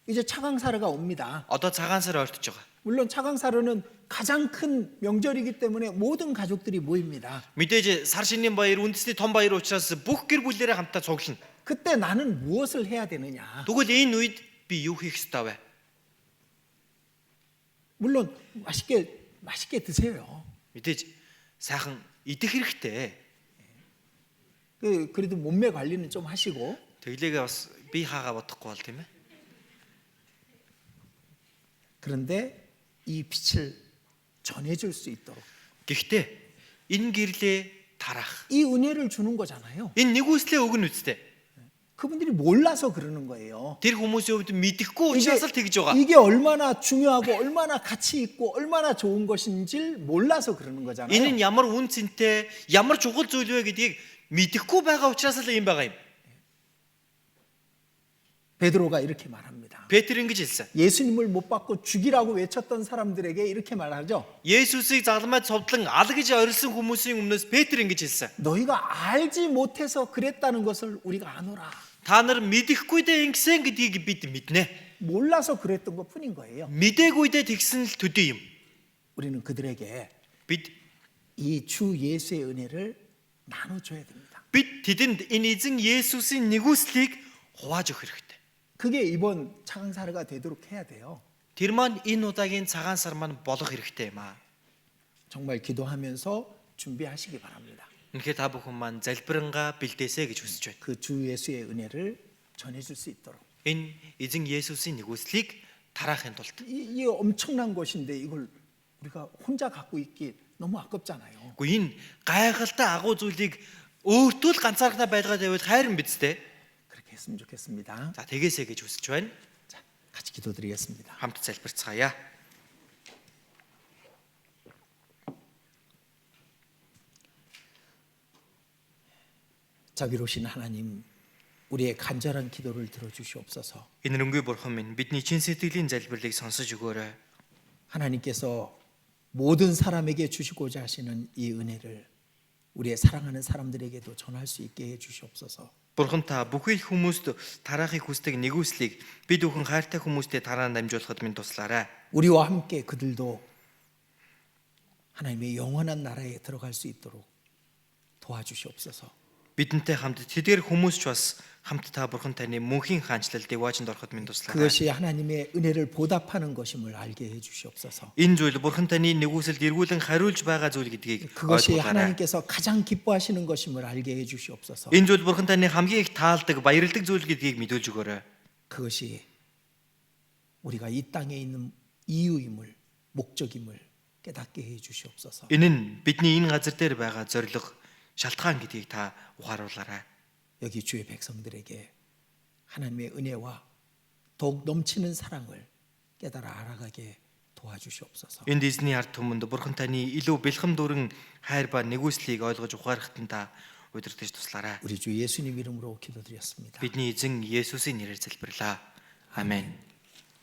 이제 차강사르가 옵니다. Одоо цагаан сар ойртож байгаа. 물론 차강사르는 가장 큰 명절이기 때문에 모든 가족들이 모입니다. Мэдээж сар шинийн баяр үндэсний том баяр учраас бүх гэр бүлээрээ хамтдаа цуглана. 그때 나는 무엇을 해야 되느냐? Тэгвэл энэ үед би юу хийх ёстой вэ? 물론 맛있게 드세요. Мэдээж сайхан идэх хэрэгтэй. 그래도 몸매 관리는 좀 하시고. Тэглээгээ бас би хаагаа бодохгүй бол тийм ээ. 그런데 이 빛을 전해줄 수 있도록 Гэхдээ энэ гэрлээ тарах. 이 은혜를 주는 거잖아요. Энэ нэгүслээ өгнө үстэй. 그분들이 몰라서 그러는 거예요. Тэр хүмүүсийн хувьд мэдэхгүй учраас л тэгж байгаа. 이게 얼마나 중요하고 얼마나 가치 있고 얼마나 좋은 것인지 몰라서 그러는 거잖아요. Энэ нь ямар үн цэнтэй, ямар чухал зүйл вэ гэдгийг мэдэхгүй байгаа учраас л юм байгаа юм. 베드로가 이렇게 말합니다. Петр ингэж хэлсэн. 예수님을 못 받고 죽이라고 외쳤던 사람들에게 이렇게 말하죠. Есүсийг загламад цовдлон ал гэж орилсон хүмүүсийн өмнөөс Петр ингэж хэлсэн. 너희가 알지 못해서 그랬다는 것을 우리가 아노라. Та нар мэдэхгүй дээ ингэсэн гэдгийг бид мэднэ. 몰라서 그랬던 것뿐인 거예요. Мдээгүй дээ тэгсэн л төдий юм. 우리는 그들에게 Бид 이 주 예수의 은혜를 나눠줘야 됩니다. бид тэдэнд энэ эзэн Есүсийн нэгүслийг хувааж өгөх хэрэгтэй. 그게 이번 차강사르가 되도록 해야 돼요. Тэр маань энэ удаагийн цагаан сар маань болох хэрэгтэй юм аа. 정말 기도하면서 준비하시기 바랍니다. Үнэхээр та бүхэн маань залбирангаа бэлдээсэй гэж хүсэж байна. 그 주 예수의 은혜를 전해줄 수 있도록. Энэ эзэн Есүсийн нэгүслийг тараахын тулд 이게 엄청난 것인데 이걸 우리가 혼자 갖고 있기 너무 아깝잖아요. үгүй энэ гайхалтай агуу зүйлийг өөртөө л ганцаархнаа байлгаад байвал хайрын бидтэй. 그렇게 했으면 좋겠습니다. За тэгээсэй гэж хүсэж байна. 자, 같이 기도드리겠습니다. Хамт залбирцгаая. 자비로우신 하나님, 우리의 간절한 기도를 들어주시옵소서. Энэ өрөнгөй бурхан минь бидний чин сэтгэлийн залбирлыг сонсож өгөөрэй. 하나님께서 모든 사람에게 주시고자 하시는 이 은혜를 우리의 사랑하는 사람들에게도 전할 수 있게 해 주시옵소서. Бурхан та бүхий л хүмүүст тараахыг хүсдэг нэгүслийг бид бүхэн хайртай хүмүүстэй тараан дамжуулахад минь туслаарай. 우리와 함께 그들도 하나님의 영원한 나라에 들어갈 수 있도록 도와주시옵소서. Бидэнтэй хамт тэдгээр хүмүүс ч бас хамт та бурхан таны мөнхийн хаанчлалд дэваажинд ороход минь туслаарай. 그것이 하나님의 은혜를 보답하는 것임을 알게 해 주시옵소서. Энэ зүйл бурхан таны нэгүсэлд эргүүлэн хариулж байгаа зүйл гэдгийг 그것이 ойлгуулаарай. 하나님께서 가장 기뻐하시는 것임을 알게 해 주시옵소서. Энэ зүйл бурхан таны хамгийн их таалдаг, баярладаг зүйл гэдгийг мэдүүлж өгөөрэй. 그것이 우리가 이 땅에 있는 이유임을 목적임을 깨닫게 해 주시옵소서. Энэ нь бидний энэ газар дээр байгаа зориг, шалтгаан гэдгийг та ухааруулаарай. 여기 주의 백성들에게 하나님의 은혜와 더욱 넘치는 사랑을 깨달아 알아가게 도와주시옵소서. Энд эзний ард түмэнд Бурхан таны илүү бэлхэм дүүрэн хайр ба нэгүслийг ойлгож ухаарахтан та удирдах туслаарай. 우리 주 예수님 이름으로 기도드렸습니다. Бидний эзэн Есүсийн нэрээр залбирлаа. Амен.